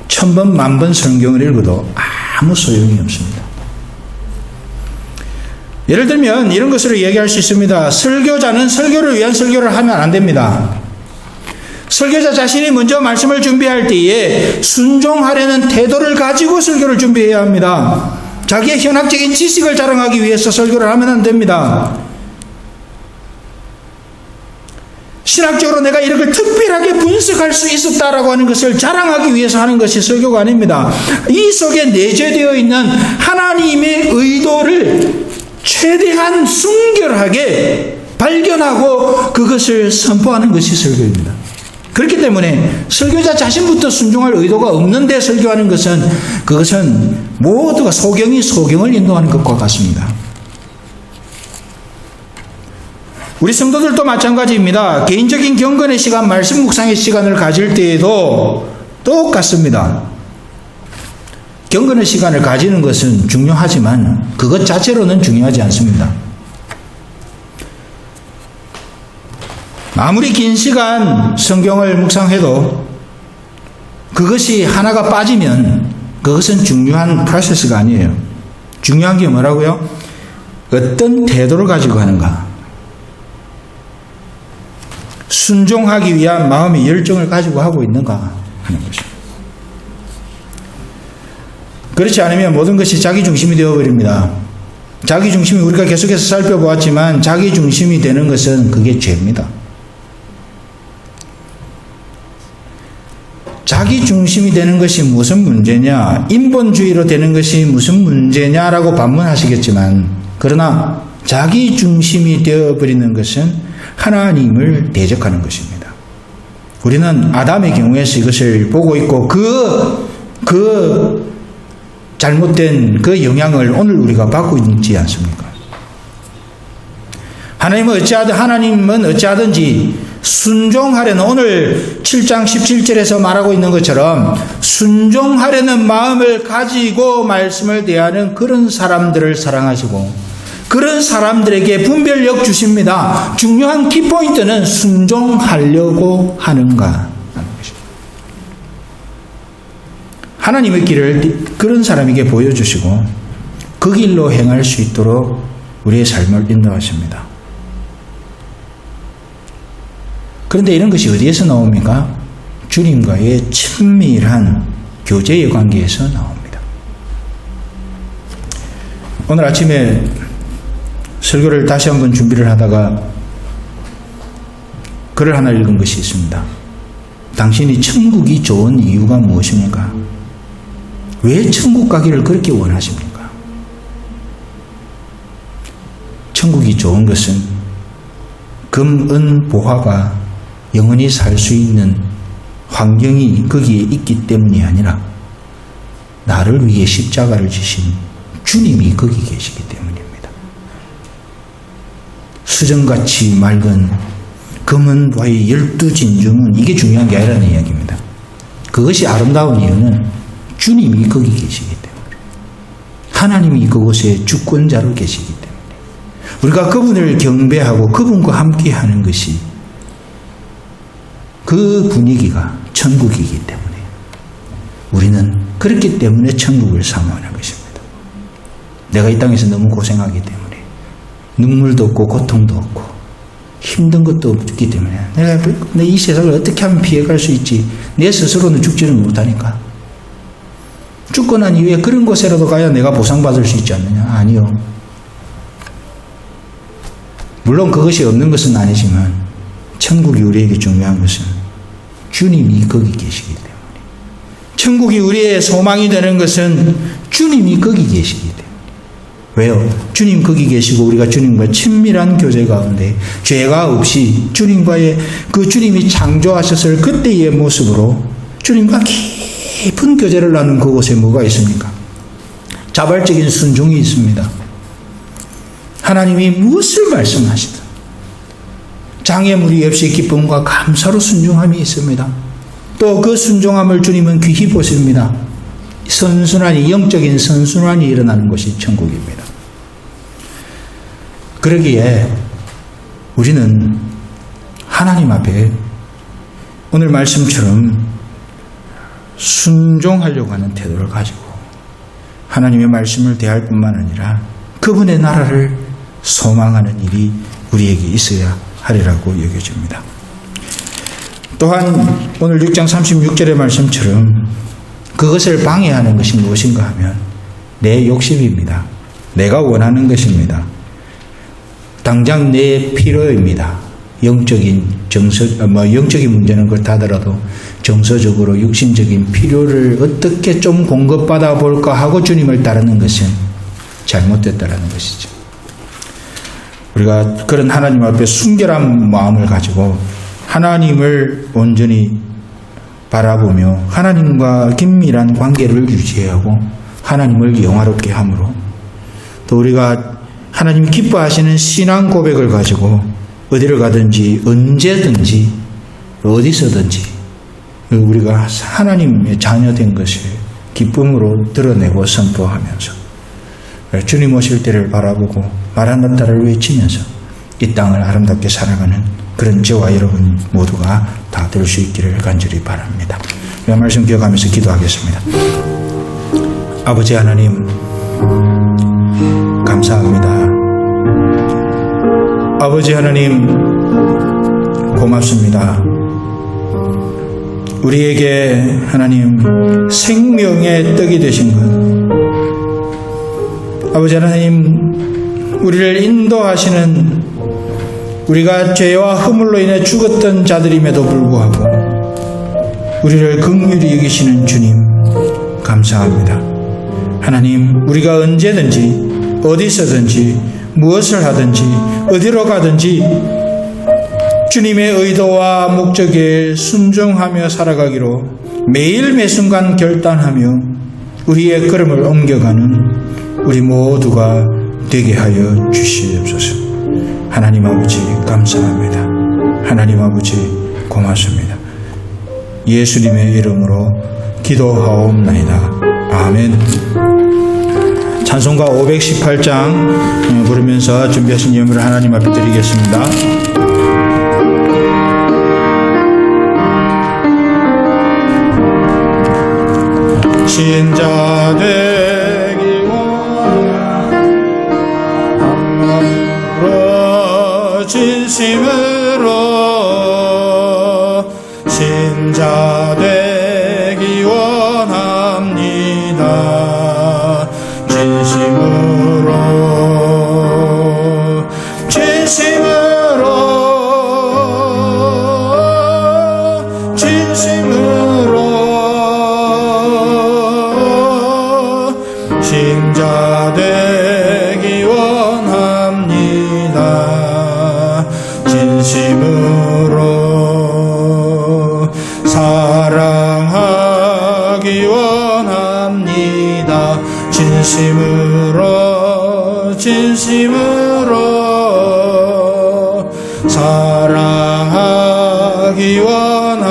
1000번, 10,000번 성경을 읽어도 아무 소용이 없습니다. 예를 들면 이런 것으로 얘기할 수 있습니다. 설교자는 설교를 위한 설교를 하면 안 됩니다. 설교자 자신이 먼저 말씀을 준비할 때에 순종하려는 태도를 가지고 설교를 준비해야 합니다. 자기의 현학적인 지식을 자랑하기 위해서 설교를 하면 안 됩니다. 신학적으로 내가 이렇게 특별하게 분석할 수 있었다라고 하는 것을 자랑하기 위해서 하는 것이 설교가 아닙니다. 이 속에 내재되어 있는 하나님의 의도를 최대한 순결하게 발견하고 그것을 선포하는 것이 설교입니다. 그렇기 때문에 설교자 자신부터 순종할 의도가 없는데 설교하는 그것은 모두가 소경이 소경을 인도하는 것과 같습니다. 우리 성도들도 마찬가지입니다. 개인적인 경건의 시간, 말씀 묵상의 시간을 가질 때에도 똑같습니다. 경건의 시간을 가지는 것은 중요하지만 그것 자체로는 중요하지 않습니다. 아무리 긴 시간 성경을 묵상해도 그것이 하나가 빠지면 그것은 중요한 프로세스가 아니에요. 중요한 게 뭐라고요? 어떤 태도를 가지고 하는가? 순종하기 위한 마음의 열정을 가지고 하고 있는가 하는 것입니다. 그렇지 않으면 모든 것이 자기중심이 되어버립니다. 자기중심이 우리가 계속해서 살펴보았지만 자기중심이 되는 것은 그게 죄입니다. 자기중심이 되는 것이 무슨 문제냐, 인본주의로 되는 것이 무슨 문제냐라고 반문하시겠지만, 그러나 자기중심이 되어버리는 것은 하나님을 대적하는 것입니다. 우리는 아담의 경우에서 이것을 보고 있고 그 잘못된 그 영향을 오늘 우리가 받고 있지 않습니까? 하나님은 어찌하든지 순종하려는, 오늘 7장 17절에서 말하고 있는 것처럼 순종하려는 마음을 가지고 말씀을 대하는 그런 사람들을 사랑하시고 그런 사람들에게 분별력 주십니다. 중요한 키포인트는 순종하려고 하는가 하는 것입니다. 하나님의 길을 그런 사람에게 보여주시고 그 길로 행할 수 있도록 우리의 삶을 인도하십니다. 그런데 이런 것이 어디에서 나옵니까? 주님과의 친밀한 교제의 관계에서 나옵니다. 오늘 아침에 설교를 다시 한번 준비를 하다가 글을 하나 읽은 것이 있습니다. 당신이 천국이 좋은 이유가 무엇입니까? 왜 천국 가기를 그렇게 원하십니까? 천국이 좋은 것은 금, 은, 보화가 영원히 살 수 있는 환경이 거기에 있기 때문이 아니라 나를 위해 십자가를 지신 주님이 거기 계시기 때문입니다. 수정같이 맑은 금은 보화의 12진주문, 이게 중요한 게 아니라는 이야기입니다. 그것이 아름다운 이유는 주님이 거기 계시기 때문에, 하나님이 그곳에 주권자로 계시기 때문에, 우리가 그분을 경배하고 그분과 함께 하는 것이 그 분위기가 천국이기 때문에 우리는 그렇기 때문에 천국을 사모하는 것입니다. 내가 이 땅에서 너무 고생하기 때문에 눈물도 없고 고통도 없고 힘든 것도 없기 때문에 내가 이 세상을 어떻게 하면 피해갈 수 있지? 내 스스로는 죽지는 못하니까. 죽고 난 이후에 그런 곳에라도 가야 내가 보상받을 수 있지 않느냐? 아니요. 물론 그것이 없는 것은 아니지만 천국이 우리에게 중요한 것은 주님이 거기 계시기 때문에, 천국이 우리의 소망이 되는 것은 주님이 거기 계시기 때문에. 왜요? 주님 거기 계시고 우리가 주님과 친밀한 교제 가운데 죄가 없이 주님과의 그 주님이 창조하셨을 그때의 모습으로 주님과 깊은 교제를 나눈 그곳에 뭐가 있습니까? 자발적인 순종이 있습니다. 하나님이 무엇을 말씀하시든 장애물이 없이 기쁨과 감사로 순종함이 있습니다. 또 그 순종함을 주님은 귀히 보십니다. 선순환이, 영적인 선순환이 일어나는 것이 천국입니다. 그러기에 우리는 하나님 앞에 오늘 말씀처럼 순종하려고 하는 태도를 가지고 하나님의 말씀을 대할 뿐만 아니라 그분의 나라를 소망하는 일이 우리에게 있어야 하리라고 여겨집니다. 또한 오늘 6장 36절의 말씀처럼 그것을 방해하는 것이 무엇인가 하면 내 욕심입니다. 내가 원하는 것입니다. 당장 내 필요입니다. 영적인 문제는 그렇다더라도 정서적으로 육신적인 필요를 어떻게 좀 공급받아 볼까 하고 주님을 따르는 것은 잘못됐다라는 것이죠. 우리가 그런 하나님 앞에 순결한 마음을 가지고 하나님을 온전히 바라보며 하나님과 긴밀한 관계를 유지하고 하나님을 영화롭게 함으로 또 우리가 하나님 기뻐하시는 신앙 고백을 가지고 어디를 가든지 언제든지 어디서든지 우리가 하나님의 자녀된 것을 기쁨으로 드러내고 선포하면서 주님 오실 때를 바라보고 마라나타를 외치면서 이 땅을 아름답게 살아가는 그런 저와 여러분 모두가 다 될 수 있기를 간절히 바랍니다. 이 말씀 기억하면서 기도하겠습니다. 아버지 하나님 감사합니다. 아버지 하나님 고맙습니다. 우리에게 하나님 생명의 떡이 되신 것, 아버지 하나님 우리를 인도하시는, 우리가 죄와 허물로 인해 죽었던 자들임에도 불구하고 우리를 긍휼히 여기시는 주님 감사합니다. 하나님 우리가 언제든지 어디서든지 무엇을 하든지 어디로 가든지 주님의 의도와 목적에 순종하며 살아가기로 매일 매순간 결단하며 우리의 걸음을 옮겨가는 우리 모두가 되게 하여 주시옵소서. 하나님 아버지 감사합니다. 하나님 아버지 고맙습니다. 예수님의 이름으로 기도하옵나이다. 아멘. 찬송가 518장 부르면서 준비하신 예물을 하나님 앞에 드리겠습니다. 신자 되기 원함으로 진심으로 신자 되기 원합니다. 진심으로 신자 되기 원합니다. 진심으로 사랑하기 원합니다. 진심으로 사랑하기 원합니다.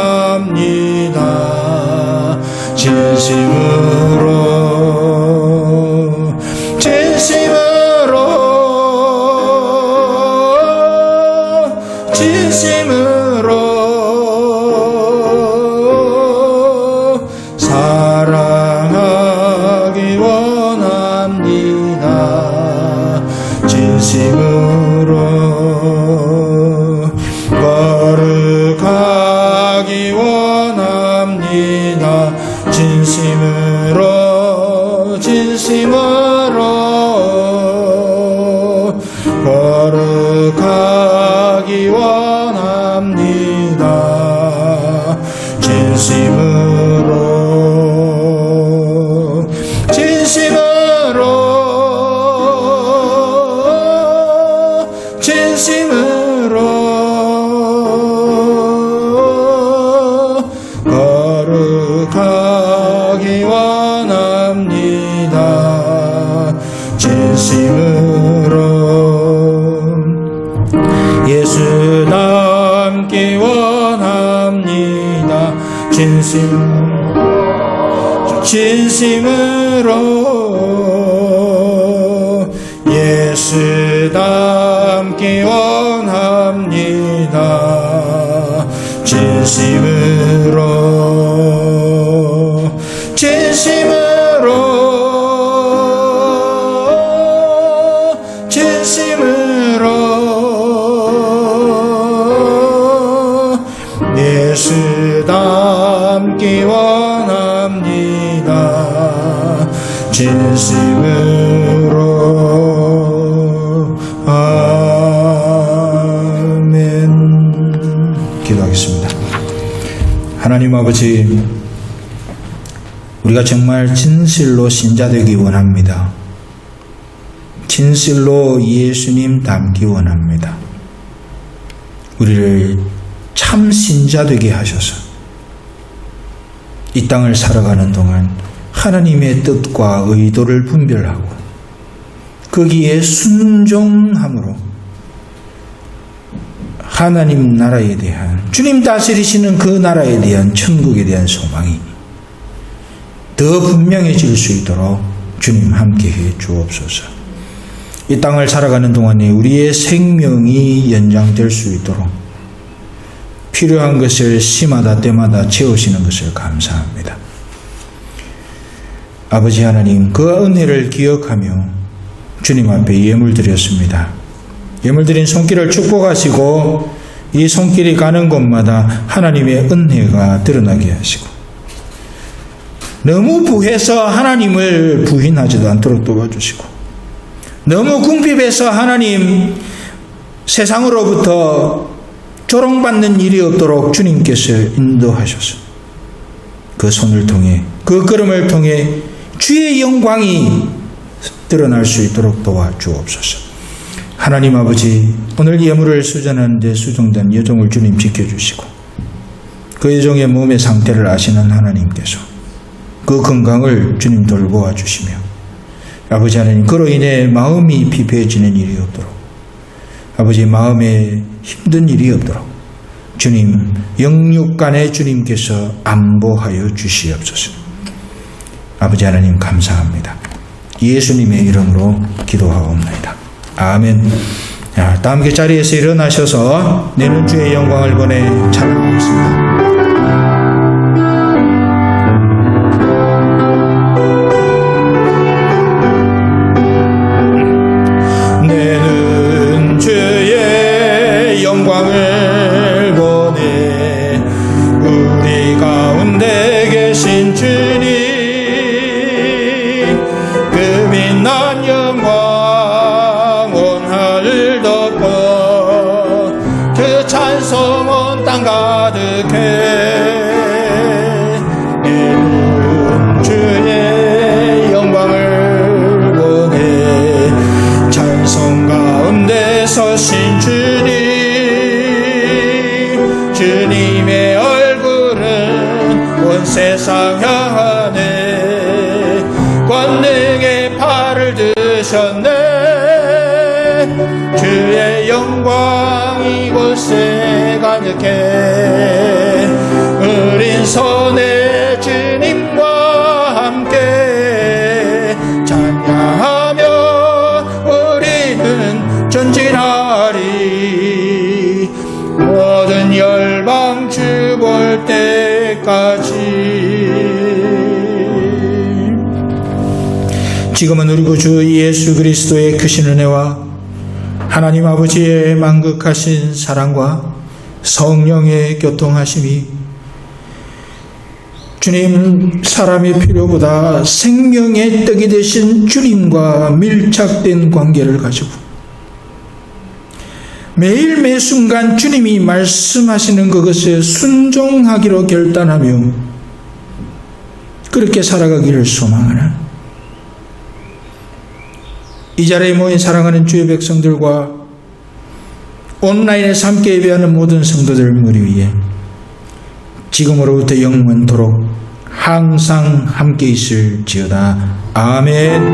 진심으로 사랑하기 원합니다. 진심으로 거룩하기 원합니다. 진심으로 거룩하기 원합니다. 진심으로 거룩하기 원합니다. 진심으로 예수 닮기 원합니다. 진심으로 예수 닮기 원합니다. 진심으로 예수 닮기 원합니다. 진심으로 아멘. 기도하겠습니다. 하나님 아버지, 우리가 정말 진실로 신자 되기 원합니다. 진실로 예수님 닮기 원합니다. 우리를 참 신자 되게 하셔서 이 땅을 살아가는 동안 하나님의 뜻과 의도를 분별하고 거기에 순종함으로 하나님 나라에 대한, 주님 다스리시는 그 나라에 대한, 천국에 대한 소망이 더 분명해질 수 있도록 주님 함께해 주옵소서. 이 땅을 살아가는 동안에 우리의 생명이 연장될 수 있도록 필요한 것을 시마다 때마다 채우시는 것을 감사합니다. 아버지 하나님, 그 은혜를 기억하며 주님 앞에 예물 드렸습니다. 예물 드린 손길을 축복하시고 이 손길이 가는 곳마다 하나님의 은혜가 드러나게 하시고 너무 부해서 하나님을 부인하지도 않도록 도와주시고 너무 궁핍해서 하나님 세상으로부터 조롱받는 일이 없도록 주님께서 인도하셔서 그 손을 통해, 그 걸음을 통해 주의 영광이 드러날 수 있도록 도와주옵소서. 하나님 아버지, 오늘 예물을 수전하는데 수정된 여종을 주님 지켜주시고 그 여종의 몸의 상태를 아시는 하나님께서 그 건강을 주님 돌보아 주시며, 아버지 하나님, 그로 인해 마음이 피폐해지는 일이 없도록, 아버지 마음에 힘든 일이 없도록 주님 영육간에 주님께서 안보하여 주시옵소서. 아버지 하나님 감사합니다. 예수님의 이름으로 기도하옵나이다. 아멘. 자, 다 함께 자리에서 일어나셔서 내는 주의 영광을 보내 찬양하겠습니다. 영광을 보내 우리 가운데 계신 주님, 그 빛난 영광 온 하늘 덮고 그 찬송 온 땅 가득해. 내는 주의 영광을 보내 찬송 가운데 서신 주님, 주님의 얼굴은 온 세상 향하네. 권능의 팔을 드셨네. 주의 영광 이곳에 가득해. 어린 손에 주님과 함께 찬양하며 우리는 전진하리. 모든 열방 주 볼 때까지. 지금은 우리 구주 예수 그리스도의 크신 은혜와 하나님 아버지의 만극하신 사랑과 성령의 교통하심이 주님, 사람의 필요보다 생명의 떡이 되신 주님과 밀착된 관계를 가지고 매일 매순간 주님이 말씀하시는 그것에 순종하기로 결단하며 그렇게 살아가기를 소망하는 이 자리에 모인 사랑하는 주의 백성들과 온라인에서 함께 예배하는 모든 성도들 머리 위에 지금으로부터 영원토록 항상 함께 있을지어다. 아멘.